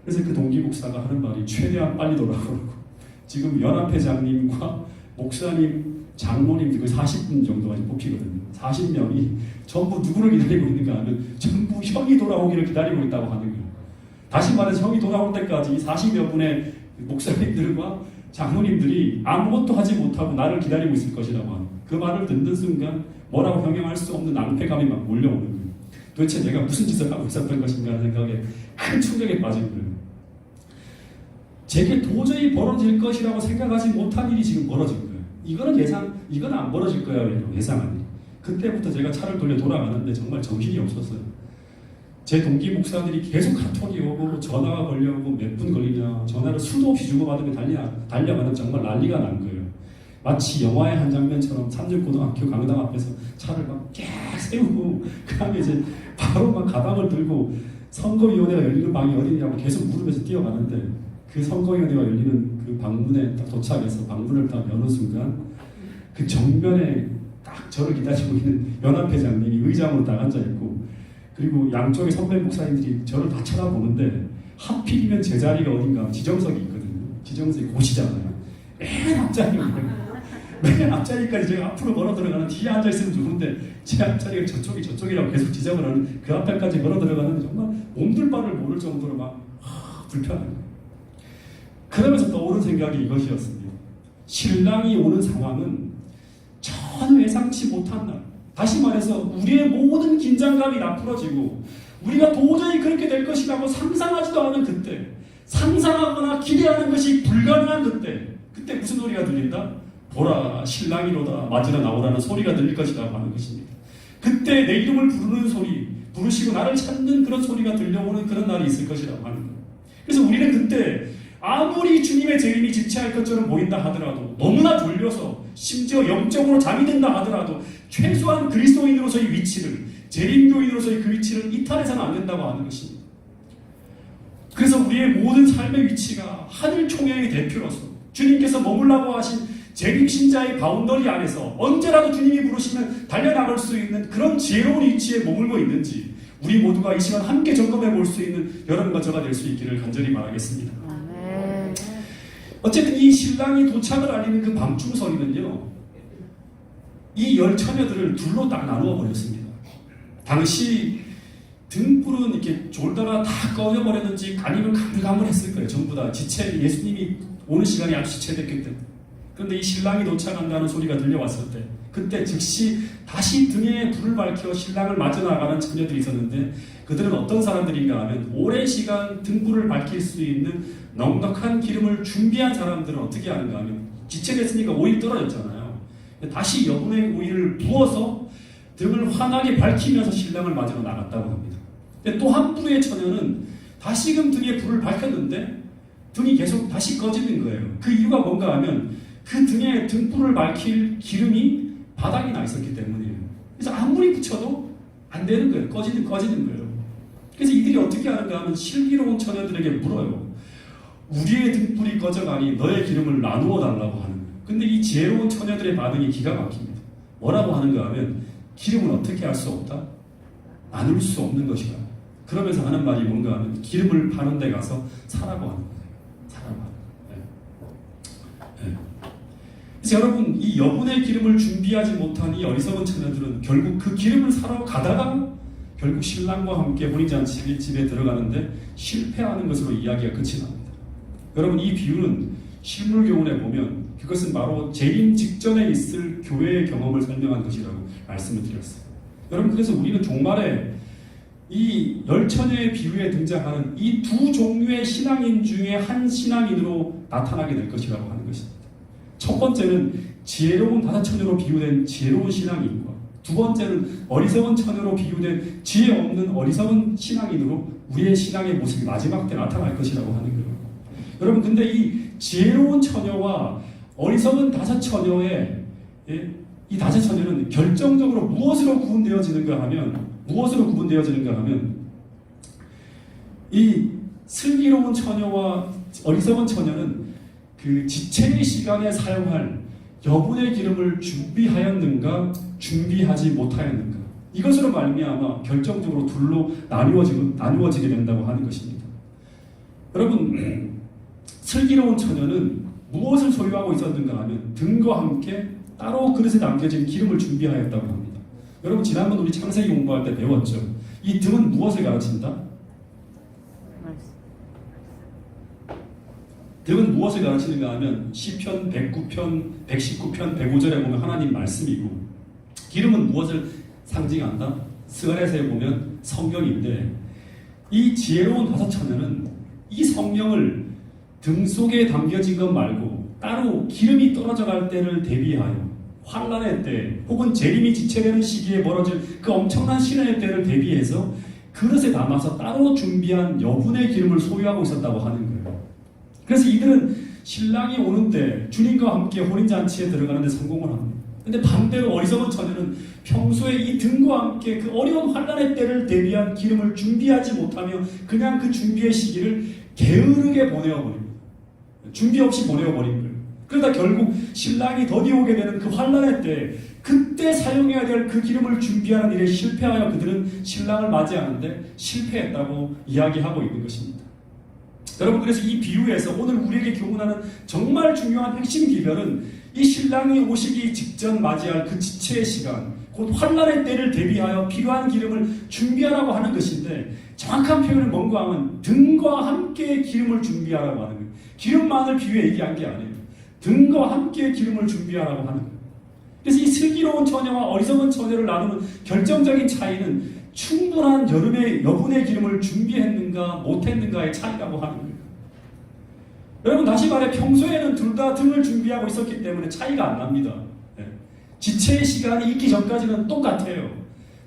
그래서 그 동기 목사가 하는 말이 최대한 빨리 돌아오라고. 지금 연합회장님과 목사님, 장로님 거의 40분 정도가 뽑히거든요. 40명이 전부 누구를 기다리고 있는가 하면 전부 형이 돌아오기를 기다리고 있다고 하는 거예요. 다시 말해서 형이 돌아올 때까지 40여 분의 목사님들과 장로님들이 아무것도 하지 못하고 나를 기다리고 있을 것이라고 하는 그 말을 듣는 순간 뭐라고 형용할 수 없는 낭패감이 막 몰려오는 거예요. 도대체 내가 무슨 짓을 하고 있었던 것인가 하는 생각에 큰 충격에 빠진 거예요. 제게 도저히 벌어질 것이라고 생각하지 못한 일이 지금 벌어진 거예요. 이건 안 벌어질 거야. 예상한 일. 그때부터 제가 차를 돌려 돌아가는데 정말 정신이 없었어요. 제 동기 목사들이 계속 카톡이 오고 전화가 걸려오고 몇 분 걸리냐 전화를 수도 없이 주고받으면 달려가는 정말 난리가 난 거예요. 마치 영화의 한 장면처럼 삼육고등학교 강당 앞에서 차를 막 깨 세우고 그 다음에 이제 바로 막 가방을 들고 선거위원회가 열리는 방이 어디냐고 계속 물으면서 뛰어가는데 그 선거위원회가 열리는 그 방문에 딱 도착해서 방문을 딱 여는 순간 그 정면에 딱 저를 기다리고 있는 연합회장님이 의장으로 딱 앉아있고 그리고 양쪽에 선배 목사님들이 저를 다 쳐다보는데 하필이면 제 자리가 어딘가 지정석이 있거든요. 지정석이 곳이잖아요. 맨 앞자리까지 제가 앞으로 걸어 들어가는 뒤에 앉아있으면 좋은데 제 앞자리가 저쪽이라고 계속 지적을 하는 그 앞에까지 걸어 들어가는 정말 몸둘 바를 모를 정도로 막 불편해요. 그러면서 떠오른 생각이 이것이었습니다. 신랑이 오는 상황은 전혀 예상치 못한 날 다시 말해서 우리의 모든 긴장감이 다 풀어지고 우리가 도저히 그렇게 될 것이라고 상상하지도 않은 그때 상상하거나 기대하는 것이 불가능한 그때 무슨 소리가 들린다? 보라 신랑이로다 맞으러 나오라는 소리가 들릴 것이라고 하는 것입니다. 그때 내 이름을 부르는 소리 부르시고 나를 찾는 그런 소리가 들려오는 그런 날이 있을 것이라고 하는 거예요. 그래서 우리는 그때 아무리 주님의 재림이 지체할 것처럼 보인다 하더라도 너무나 졸려서 심지어 영적으로 잠이 든다 하더라도 최소한 그리스도인으로서의 위치를 재림교인으로서의 그 위치를 이탈해서는 안 된다고 하는 것입니다. 그래서 우리의 모든 삶의 위치가 하늘 총회의 대표로서 주님께서 머물라고 하신 재림신자의 바운더리 안에서 언제라도 주님이 부르시면 달려나갈 수 있는 그런 지혜로운 위치에 머물고 있는지 우리 모두가 이 시간 함께 점검해 볼 수 있는 여러분과 저가 될 수 있기를 간절히 바라겠습니다.
아멘.
어쨌든 이 신랑이 도착을 알리는 그 밤중 소리는요, 이 열 처녀들을 둘로 딱 나누어 버렸습니다. 당시 등불은 이렇게 졸다가 다 꺼져버렸는지 아니면 가물가물했을 거예요. 전부 다 지체, 예수님이 오는 시간이 아주 지체됐기 때문에. 그런데 이 신랑이 도착한다는 소리가 들려왔을 때 그때 즉시 다시 등에 불을 밝혀 신랑을 맞아 나가는 처녀들이 있었는데 그들은 어떤 사람들인가 하면 오랜 시간 등불을 밝힐 수 있는 넉넉한 기름을 준비한 사람들은 어떻게 하는가 하면 지체됐으니까 오일이 떨어졌잖아요. 다시 여분의 오일을 부어서 등을 환하게 밝히면서 신랑을 맞으러 나갔다고 합니다. 또 한 부류의 처녀는 다시금 등에 불을 밝혔는데 등이 계속 다시 꺼지는 거예요. 그 이유가 뭔가 하면 그 등에 등불을 밝힐 기름이 바닥이 나 있었기 때문이에요. 그래서 아무리 붙여도 안 되는 거예요. 꺼지는 거예요. 그래서 이들이 어떻게 하는가 하면 실기로운 처녀들에게 물어요. 우리의 등불이 꺼져가니 너의 기름을 나누어 달라고 하는 거예요. 근데 이 지혜로운 처녀들의 반응이 기가 막힙니다. 뭐라고 하는가 하면 기름은 어떻게 할 수 없다? 나눌 수 없는 것이다. 그러면서 하는 말이 뭔가 하면 기름을 파는 데 가서 사라고 하는 거예요. 사라고 하는 거예요. 네. 그래서 여러분, 이 여분의 기름을 준비하지 못한 이 어리석은 처녀들은 결국 그 기름을 사러 가다가 결국 신랑과 함께 혼인잔치 집에 들어가는데 실패하는 것으로 이야기가 끝이 납니다. 여러분, 이 비유는 실물교훈에 보면 그것은 바로 재림 직전에 있을 교회의 경험을 설명한 것이라고 말씀을 드렸어요. 여러분, 그래서 우리는 종말에 이 열 처녀의 비유에 등장하는 이 두 종류의 신앙인 중에 한 신앙인으로 나타나게 될 것이라고 하는 것입니다. 첫 번째는 지혜로운 다섯 처녀로 비유된 지혜로운 신앙인과 두 번째는 어리석은 처녀로 비유된 지혜 없는 어리석은 신앙인으로 우리의 신앙의 모습이 마지막 때 나타날 것이라고 하는 거예요. 여러분, 근데 이 지혜로운 처녀와 어리석은 다섯 처녀의 이 다섯 처녀는 결정적으로 무엇으로 구분되어지는가 하면 이 슬기로운 처녀와 어리석은 처녀는 그 지체의 시간에 사용할 여분의 기름을 준비하였는가 준비하지 못하였는가 이것으로 말미암아 결정적으로 둘로 나누어지게 된다고 하는 것입니다. 여러분, 슬기로운 처녀는 무엇을 소유하고 있었는가 하면 등과 함께 따로 그릇에 담겨진 기름을 준비하였다고 합니다. 여러분, 지난번 우리 창세기 공부할 때 배웠죠. 이 등은 무엇을 가르친다? 등은 무엇을 가르치는가 하면 시편 109편, 119편, 105절에 보면 하나님 말씀이고 기름은 무엇을 상징한다? 스가랴서에 보면 성경인데 이 지혜로운 다섯 처녀는 이 성령을 등 속에 담겨진 것 말고 따로 기름이 떨어져 갈 때를 대비하여 환란의 때 혹은 재림이 지체되는 시기에 벌어질 그 엄청난 시련의 때를 대비해서 그릇에 담아서 따로 준비한 여분의 기름을 소유하고 있었다고 하는 거예요. 그래서 이들은 신랑이 오는 때 주님과 함께 혼인잔치에 들어가는 데 성공을 합니다. 근데 반대로 어리석은 처녀는 평소에 이 등과 함께 그 어려운 환란의 때를 대비한 기름을 준비하지 못하며 그냥 그 준비의 시기를 게으르게 보내어버립니다. 준비 없이 보내어버린 거예요. 그러다 결국 신랑이 더디 오게 되는 그 환란의 때 그때 사용해야 될 그 기름을 준비하는 일에 실패하여 그들은 신랑을 맞이하는데 실패했다고 이야기하고 있는 것입니다. 여러분, 그래서 이 비유에서 오늘 우리에게 교훈하는 정말 중요한 핵심 기별은 이 신랑이 오시기 직전 맞이할 그 지체의 시간, 곧 환란의 때를 대비하여 필요한 기름을 준비하라고 하는 것인데 정확한 표현은 뭔가 하면 등과 함께 기름을 준비하라고 하는 거예요. 기름만을 비유해 얘기한 게 아니에요. 등과 함께 기름을 준비하라고 하는 거예요. 그래서 이 슬기로운 처녀와 어리석은 처녀를 나누는 결정적인 차이는 충분한 여분의 기름을 준비했는가 못했는가의 차이라고 하는 거예요. 여러분, 다시 말해 평소에는 둘 다 등을 준비하고 있었기 때문에 차이가 안 납니다. 지체의 시간이 있기 전까지는 똑같아요.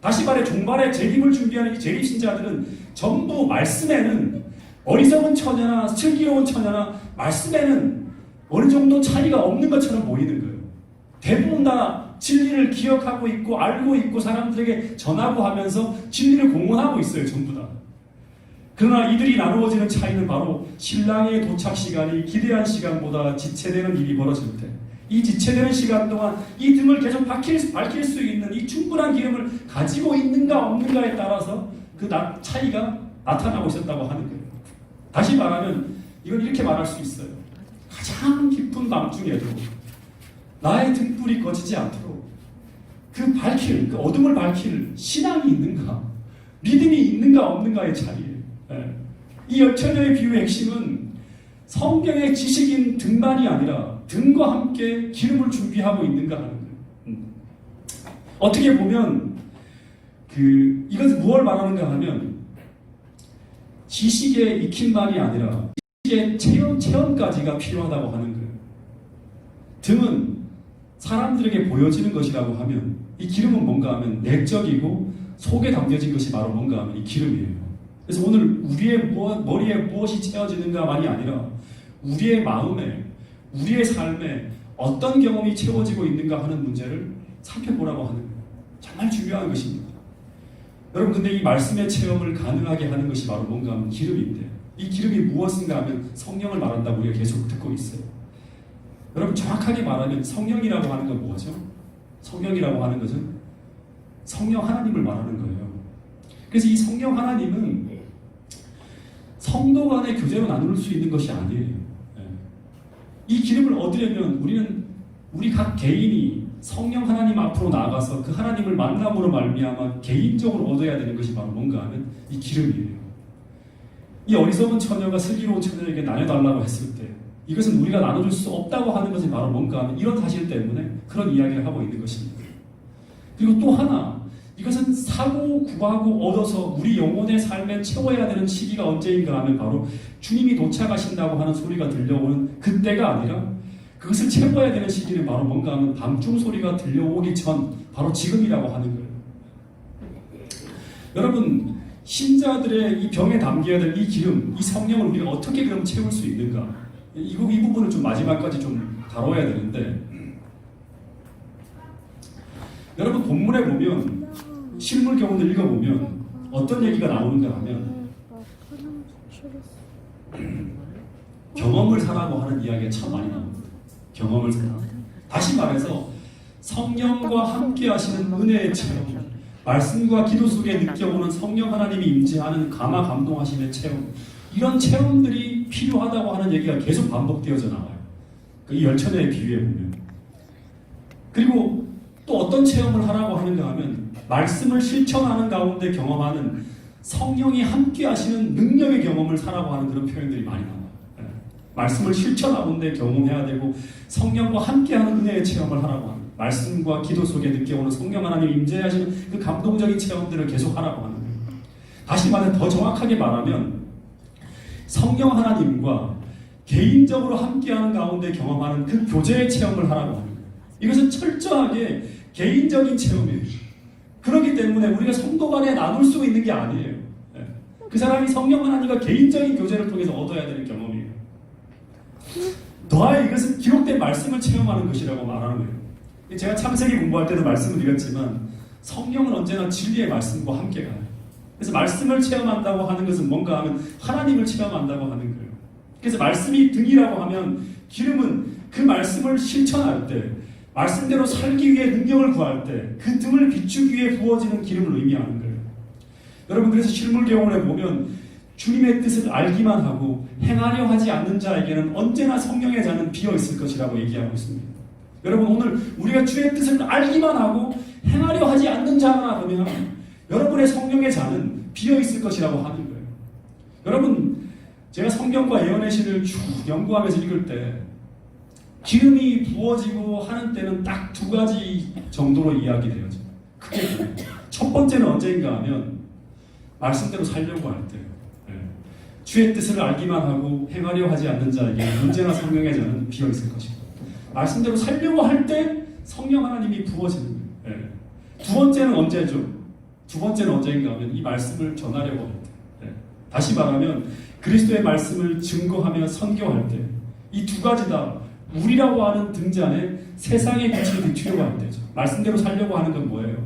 다시 말해 종말에 재림을 준비하는 이 재림신자들은 전부 말씀에는 어리석은 처녀나 슬기로운 처녀나 말씀에는 어느 정도 차이가 없는 것처럼 보이는 거예요. 대부분 다 진리를 기억하고 있고 알고 있고 사람들에게 전하고 하면서 진리를 공언하고 있어요. 전부 다. 그러나 이들이 나누어지는 차이는 바로 신랑의 도착 시간이 기대한 시간보다 지체되는 일이 벌어질 때, 이 지체되는 시간 동안 이 등을 계속 밝힐 수 있는 이 충분한 기름을 가지고 있는가 없는가에 따라서 그 차이가 나타나고 있었다고 하는 거예요. 다시 말하면 이건 이렇게 말할 수 있어요. 가장 깊은 밤중에도 나의 등불이 꺼지지 않도록 그 어둠을 밝힐 신앙이 있는가, 믿음이 있는가 없는가의 차이예요. 이 열처녀의 비유의 핵심은 성경의 지식인 등만이 아니라 등과 함께 기름을 준비하고 있는가 하는 거예요. 어떻게 보면 이것은 무엇을 말하는가 하면 지식의 익힘만이 아니라 지식의 체험까지가 필요하다고 하는 거예요. 등은 사람들에게 보여지는 것이라고 하면 이 기름은 뭔가 하면 내적이고 속에 담겨진 것이 바로 뭔가 하면 이 기름이에요. 그래서 오늘 우리의 머리에 무엇이 채워지는가만이 아니라 우리의 마음에, 우리의 삶에 어떤 경험이 채워지고 있는가 하는 문제를 살펴보라고 하는 거예요. 정말 중요한 것입니다. 여러분, 근데 이 말씀의 체험을 가능하게 하는 것이 바로 뭔가 하면 기름인데, 이 기름이 무엇인가 하면 성령을 말한다고 우리가 계속 듣고 있어요. 여러분, 정확하게 말하면 성령이라고 하는 건 뭐죠? 성령이라고 하는 것은 성령 하나님을 말하는 거예요. 그래서 이 성령 하나님은 성도 간의 교제로 나눌 수 있는 것이 아니에요. 이 기름을 얻으려면 우리 각 개인이 성령 하나님 앞으로 나아가서 그 하나님을 만남으로 말미암아 개인적으로 얻어야 되는 것이 바로 뭔가 하면 이 기름이에요. 이 어리석은 처녀가 슬기로운 처녀에게 나눠달라고 했을 때 이것은 우리가 나눠줄 수 없다고 하는 것이 바로 뭔가 하면 이런 사실 때문에 그런 이야기를 하고 있는 것입니다. 그리고 또 하나, 이것은 사고 구하고 얻어서 우리 영혼의 삶에 채워야 되는 시기가 언제인가 하면 바로 주님이 도착하신다고 하는 소리가 들려오는 그때가 아니라 그것을 채워야 되는 시기는 바로 뭔가 하면 밤중 소리가 들려오기 전 바로 지금이라고 하는 거예요. 여러분, 신자들의 이 병에 담겨야 될 이 기름, 이 성령을 우리가 어떻게 그럼 채울 수 있는가? 이 부분을 좀 마지막까지 좀 다뤄야 되는데, 여러분 본문에 보면 실물 교훈을 읽어보면 어떤 얘기가 나오는가 하면 경험을 사라고 하는 이야기가 참 많이 나옵니다. 경험을 사라. 다시 말해서 성령과 함께 하시는 은혜의 체험, 말씀과 기도 속에 느껴보는 성령 하나님이 임재하는 감화 감동하심의 체험, 이런 체험들이 필요하다고 하는 얘기가 계속 반복되어져 나와요. 이 열처녀의 비유에 보면. 그리고 또 어떤 체험을 하라고 하는가 하면 말씀을 실천하는 가운데 경험하는 성령이 함께 하시는 능력의 경험을 사라고 하는 그런 표현들이 많이 나와요. 말씀을 실천하는데 경험해야 되고 성령과 함께하는 은혜의 체험을 하라고 합니다. 말씀과 기도 속에 느껴오는 성령 하나님 임재하시는 그 감동적인 체험들을 계속 하라고 하는 거예요. 다시 말해 더 정확하게 말하면 성령 하나님과 개인적으로 함께하는 가운데 경험하는 그 교제의 체험을 하라고 하는 거예요. 이것은 철저하게 개인적인 체험이에요. 그렇기 때문에 우리가 성도 간에 나눌 수 있는 게 아니에요. 그 사람이 성령 하나님과 개인적인 교제를 통해서 얻어야 되는 경험이에요. 더하여 이것은 기록된 말씀을 체험하는 것이라고 말하는 거예요. 제가 창세기 공부할 때도 말씀을 드렸지만 성령은 언제나 진리의 말씀과 함께 가요. 그래서 말씀을 체험한다고 하는 것은 뭔가 하면 하나님을 체험한다고 하는 거예요. 그래서 말씀이 등이라고 하면 기름은 그 말씀을 실천할 때, 말씀대로 살기 위해 능력을 구할 때 그 등을 비추기 위해 부어지는 기름을 의미하는 거예요. 여러분, 그래서 실물교훈에 보면 주님의 뜻을 알기만 하고 행하려 하지 않는 자에게는 언제나 성령의 잔은 비어 있을 것이라고 얘기하고 있습니다. 여러분, 오늘 우리가 주의 뜻을 알기만 하고 행하려 하지 않는 자나 그러면 여러분의 성령의 잔은 비어 있을 것이라고 하는 거예요. 여러분, 제가 성경과 예언의 시를 쭉 연구하면서 읽을 때 기름이 부어지고 하는 때는 딱 두 가지 정도로 이야기돼요. 크게 보면 첫 번째는 언제인가 하면 말씀대로 살려고 할 때예요. 주의 뜻을 알기만 하고 행하려 하지 않는 자에게 언제나 성령의 잔은 비어 있을 것이고, 말씀대로 살려고 할 때 성령 하나님이 부어지는 거예요. 두 번째는 언제죠? 두 번째는 언제인가 하면 이 말씀을 전하려고 할 때. 다시 말하면 그리스도의 말씀을 증거하며 선교할 때, 이 두 가지 다 우리라고 하는 등잔에 세상의 빛을 비추려고 할 때죠. 말씀대로 살려고 하는 건 뭐예요?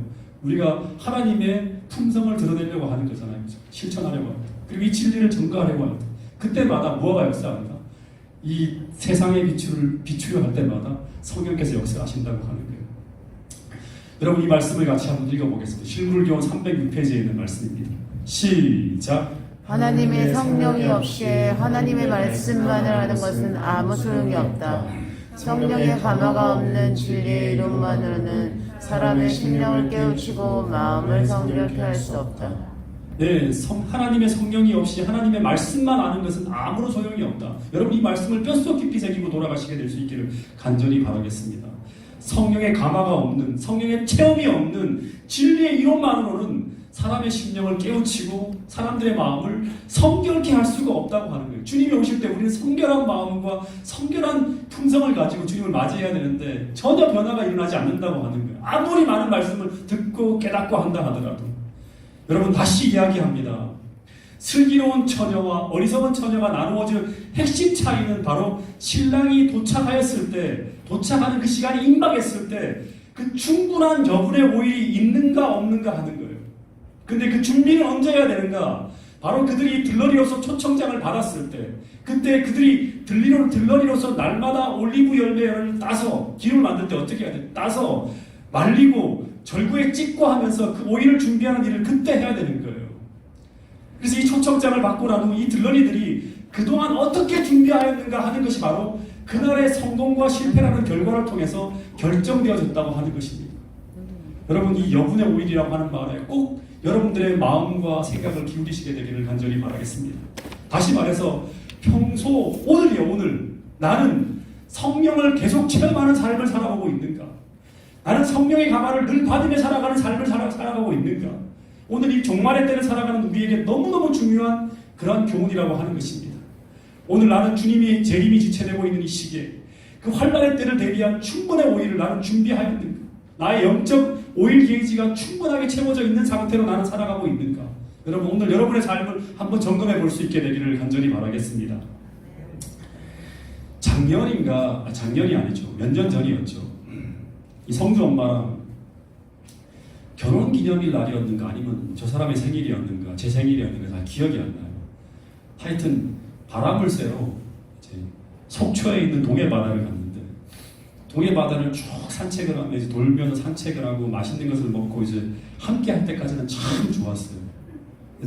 우리가 하나님의 품성을 드러내려고 하는 거잖아요. 그죠? 실천하려고 합니다. 그리고 이 진리를 전가하려고 합니다. 그때마다 무엇가 역사합니다. 이 세상의 비추려 할 때마다 성령께서 역사하신다고 하는 거예요. 여러분 이 말씀을 같이 한번 읽어보겠습니다. 실물교훈 306페이지에 있는 말씀입니다. 시작.
하나님의 성령이 없이 하나님의 말씀만을 하는 것은 아무 소용이 없다. 성령의 감화가 없는 진리의 이름만으로는 사람의 심령을 깨우치고 마음을 성결케 할 수 없다.
네, 하나님의 성령이 없이 하나님의 말씀만 아는 것은 아무런 소용이 없다. 여러분 이 말씀을 뼛속 깊이 새기고 돌아가시게 될 수 있기를 간절히 바라겠습니다. 성령의 감화가 없는, 성령의 체험이 없는 진리의 이론만으로는 사람의 심령을 깨우치고 사람들의 마음을 성결케 할 수가 없다고 하는 거예요. 주님이 오실 때 우리는 성결한 마음과 성결한 품성을 가지고 주님을 맞이해야 되는데 전혀 변화가 일어나지 않는다고 하는 거예요. 아무리 많은 말씀을 듣고 깨닫고 한다 하더라도. 여러분 다시 이야기합니다. 슬기로운 처녀와 어리석은 처녀가 나누어질 핵심 차이는 바로 신랑이 도착하였을 때, 도착하는 그 시간이 임박했을 때 그 충분한 여분의 오일이 있는가 없는가 하는 거예요. 근데 그 준비는 언제 해야 되는가? 바로 그들이 들러리로서 초청장을 받았을 때, 그때 그들이 들러리로서 날마다 올리브 열매를 따서 기름을 만들 때 어떻게 해야 돼? 따서 말리고 절구에 찍고 하면서 그 오일을 준비하는 일을 그때 해야 되는 거예요. 그래서 이 초청장을 받고 난 후 이 들러리들이 그동안 어떻게 준비하였는가 하는 것이 바로 그날의 성공과 실패라는 결과를 통해서 결정되어졌다고 하는 것입니다. 여러분 이 여분의 오일이라고 하는 말에 꼭 여러분들의 마음과 생각을 기울이시게 되기를 간절히 바라겠습니다. 다시 말해서 평소 오늘이요 오늘 나는 성령을 계속 체험하는 삶을 살아가고 있는가? 나는 성령의 감화를 늘 받으며 살아가는 삶을 살아가고 있는가? 오늘 이 종말의 때를 살아가는 우리에게 너무너무 중요한 그러한 교훈이라고 하는 것입니다. 오늘 나는 주님이 재림이 지체되고 있는 이 시기에 그 환란의 때를 대비한 충분한 오일을 나는 준비하였는가? 나의 영적 오일 게이지가 충분하게 채워져 있는 상태로 나는 살아가고 있는가? 여러분 오늘 여러분의 삶을 한번 점검해 볼 수 있게 되기를 간절히 바라겠습니다. 작년이 아니죠. 몇 년 전이었죠. 이 성주 엄마랑 결혼기념일 날이었는가 아니면 저 사람의 생일이었는가 제 생일이었는가 잘 기억이 안 나요. 하여튼 바람을 쐬러 이제 속초에 있는 동해바다를 갔는데 동해바다를 쭉 산책을 하며 이제 돌면서 산책을 하고 맛있는 것을 먹고 이제 함께 할 때까지는 참 좋았어요.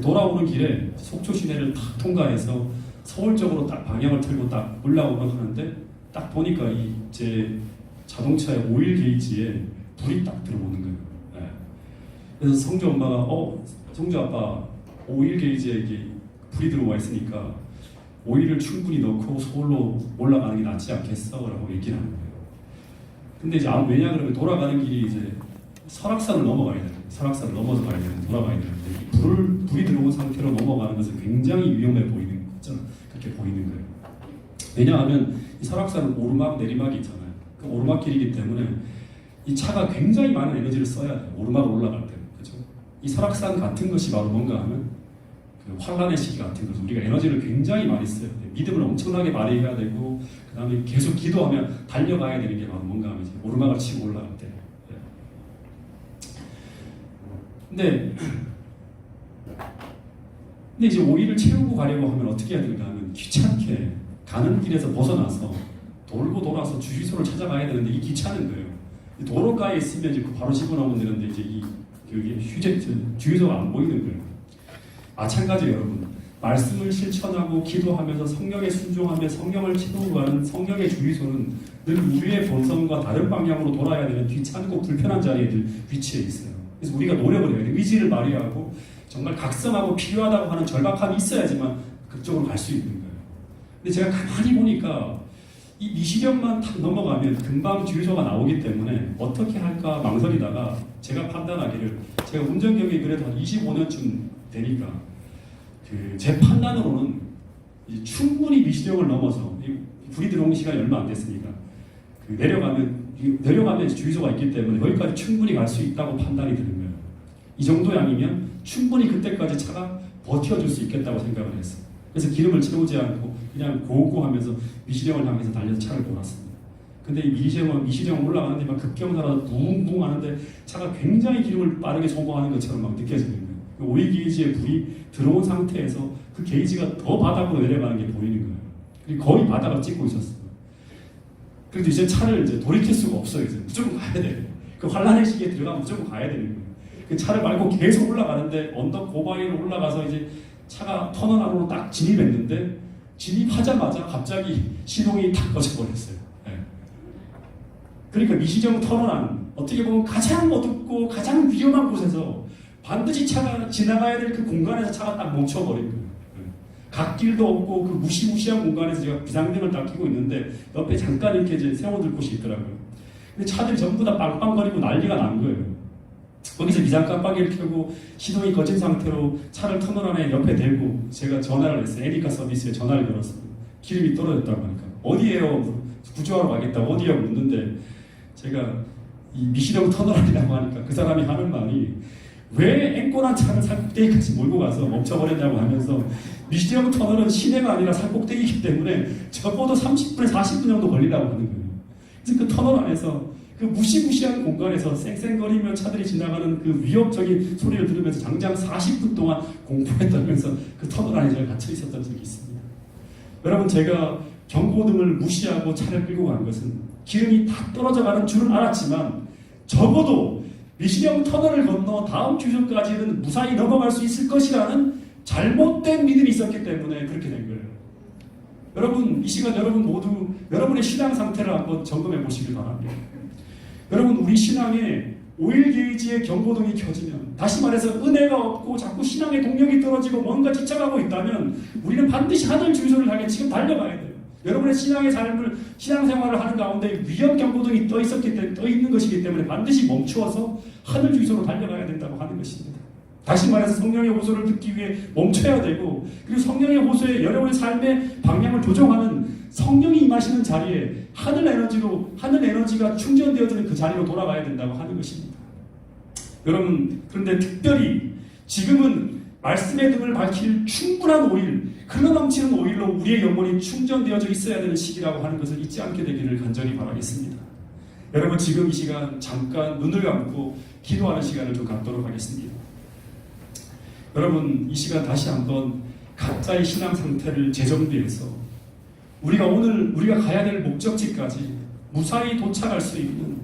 돌아오는 길에 속초 시내를 딱 통과해서 서울 쪽으로 딱 방향을 틀고 딱 올라오고 하는데 딱 보니까 이 제 자동차의 오일 게이지에 불이 딱 들어오는 거예요. 네. 그래서 성주 엄마가 성주 아빠 오일 게이지에 이게 불이 들어와 있으니까 오일을 충분히 넣고 서울로 올라가는 게 낫지 않겠어? 라고 얘기를 하는 거예요. 근데 이제 왜냐 그러면 돌아가는 길이 이제 설악산을 넘어가야 돼요. 설악산을 넘어서 가야 되는데 돌아가야 되는데 불이 들어온 상태로 넘어가는 것은 굉장히 위험해 보이는 거죠. 그렇게 보이는 거예요. 왜냐하면 이 설악산은 오르막 내리막이 있잖아요. 그 오르막길이기 때문에 이 차가 굉장히 많은 에너지를 써야 돼요. 오르막을 올라갈 때, 그렇죠? 이 설악산 같은 것이 바로 뭔가 하면 그 환란의 시기 같은 것은 우리가 에너지를 굉장히 많이 써야 돼요. 믿음을 엄청나게 발휘해야 되고 그 다음에 계속 기도하며 달려가야 되는 게 바로 뭔가 하면 이제 오르막을 치고 올라갈 때. 근데 이제 오일을 채우고 가려고 하면 어떻게 해야 되는가 하면 귀찮게 가는 길에서 벗어나서 돌고 돌아서 주유소를 찾아가야 되는데 이 귀찮은 거예요. 도로가에 있으면 이제 바로 집어넣으면 되는데 이제 여기 주유소가 안 보이는 거예요. 마찬가지예요, 여러분. 말씀을 실천하고 기도하면서 성령에 순종하며 성령을 채우고 가는 성령의 주유소는 늘 우리의 본성과 다른 방향으로 돌아야 되는 귀찮고 불편한 자리에 늘 위치해 있어요. 그래서 우리가 노력을 해야 돼요. 의지를 발휘하고 정말 각성하고 필요하다고 하는 절박함이 있어야지만 그쪽으로 갈 수 있는 거예요. 근데 제가 가만히 보니까 이 미시령만 탁 넘어가면 금방 주유소가 나오기 때문에 어떻게 할까 망설이다가 제가 판단하기를 제가 운전 경력이 그래도 한 25년쯤 되니까 제 판단으로는 이제 충분히 미시령을 넘어서 불이 들어온 시간이 얼마 안 됐으니까 내려가면 주유소가 있기 때문에 여기까지 충분히 갈 수 있다고 판단이 드는 거예요. 이 정도 양이면 충분히 그때까지 차가 버텨줄 수 있겠다고 생각을 했어요. 그래서 기름을 채우지 않고 그냥 고고하면서 미시령을 향해서 달려서 차를 몰았습니다. 근데 이 미시령 올라가는 데만 급경사라도 붕붕 하는데 차가 굉장히 기름을 빠르게 소모하는 것처럼 막 느껴지는 거예요. 오일 게이지에 불이 들어온 상태에서 그 게이지가 더 바닥으로 내려가는 게 보이는 거예요. 그리고 거의 바닥을 찍고 있었어요. 그래도 이제 차를 이제 돌이킬 수가 없어요. 이제 무조건 가야 돼요. 그 환란의 시기에 들어가면 무조건 가야 되는 거예요. 그 차를 밟고 계속 올라가는데 언덕 고바위로 올라가서 이제 차가 터널 안으로 딱 진입했는데 진입하자마자 갑자기 시동이 탁 꺼져버렸어요. 네. 그러니까 미시정 터널 안 어떻게 보면 가장 어둡고 가장 위험한 곳에서 반드시 차가 지나가야 될 그 공간에서 차가 딱 멈춰버린 거예요. 갓길도 없고 그 무시무시한 공간에서 제가 비상등을 딱 켜고 있는데 옆에 잠깐 이렇게 이제 세워둘 곳이 있더라고요. 근데 차들이 전부 다 빵빵거리고 난리가 난 거예요. 거기서 비상 깜빡이를 켜고 시동이 꺼진 상태로 차를 터널 안에 옆에 대고 제가 전화를 했어요. 에리카 서비스에 전화를 걸었어요. 기름이 떨어졌다고 하니까 어디에요? 구조하러 가겠다. 어디요? 묻는데 제가 이 미시령 터널 안이라고 하니까 그 사람이 하는 말이 왜 앵꼬난 차를 산꼭대기까지 몰고 가서 멈춰버렸냐고 하면서 미시령 터널은 시내가 아니라 산꼭대기이기 때문에 적어도 30분에서 40분 정도 걸리라고 하는 거예요. 그래서 그 터널 안에서 그 무시무시한 공간에서 쌩쌩거리며 차들이 지나가는 그 위협적인 소리를 들으면서 장장 40분 동안 공포에 떨면서 그 터널 안에 제가 갇혀 있었던 적이 있습니다. 여러분, 제가 경고등을 무시하고 차를 끌고 간 것은 기름이 다 떨어져 가는 줄은 알았지만 적어도 미시령 터널을 건너 다음 주소까지는 무사히 넘어갈 수 있을 것이라는 잘못된 믿음이 있었기 때문에 그렇게 된 거예요. 여러분, 이 시간 여러분 모두 여러분의 신앙 상태를 한번 점검해 보시길 바랍니다. 여러분, 우리 신앙에 오일 게이지의 경고등이 켜지면, 다시 말해서 은혜가 없고 자꾸 신앙의 동력이 떨어지고 뭔가 지쳐가고 있다면 우리는 반드시 하늘 주소를 향해 지금 달려가야 돼요. 여러분의 신앙의 삶을, 신앙생활을 하는 가운데 위험 경고등이 떠 있는 것이기 때문에 반드시 멈추어서 하늘 주소로 달려가야 된다고 하는 것입니다. 다시 말해서 성령의 호소를 듣기 위해 멈춰야 되고, 그리고 성령의 호소에 여러분의 삶의 방향을 조정하는 성령이 임하시는 자리에 하늘 에너지가 충전되어지는 그 자리로 돌아가야 된다고 하는 것입니다. 여러분, 그런데 특별히 지금은 말씀의 등을 밝힐 충분한 오일, 흘러넘치는 오일로 우리의 영혼이 충전되어져 있어야 되는 시기라고 하는 것을 잊지 않게 되기를 간절히 바라겠습니다. 여러분, 지금 이 시간 잠깐 눈을 감고 기도하는 시간을 좀 갖도록 하겠습니다. 여러분, 이 시간 다시 한번 각자의 신앙 상태를 재정비해서 우리가 가야 될 목적지까지 무사히 도착할 수 있는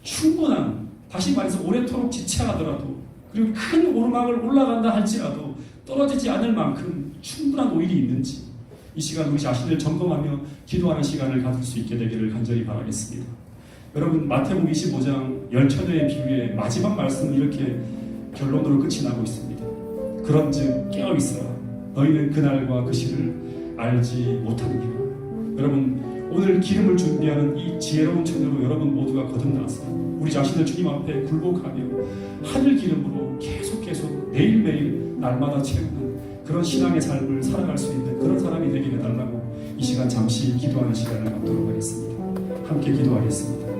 충분한, 다시 말해서 오래도록 지체하더라도, 그리고 큰 오르막을 올라간다 할지라도 떨어지지 않을 만큼 충분한 오일이 있는지 이 시간 우리 자신을 점검하며 기도하는 시간을 가질 수 있게 되기를 간절히 바라겠습니다. 여러분, 마태복음 25장 열처녀의 비유의 마지막 말씀은 이렇게 결론으로 끝이 나고 있습니다. 그런즉 깨어있으라, 너희는 그날과 그 시를 알지 못하느니라. 여러분, 오늘 기름을 준비하는 이 지혜로운 처녀로 여러분 모두가 거듭나서 우리 자신을 주님 앞에 굴복하며 하늘 기름으로 계속 매일매일 날마다 채우는 그런 신앙의 삶을 살아갈 수 있는 그런 사람이 되게 해달라고 이 시간 잠시 기도하는 시간을 갖도록 하겠습니다. 함께 기도하겠습니다.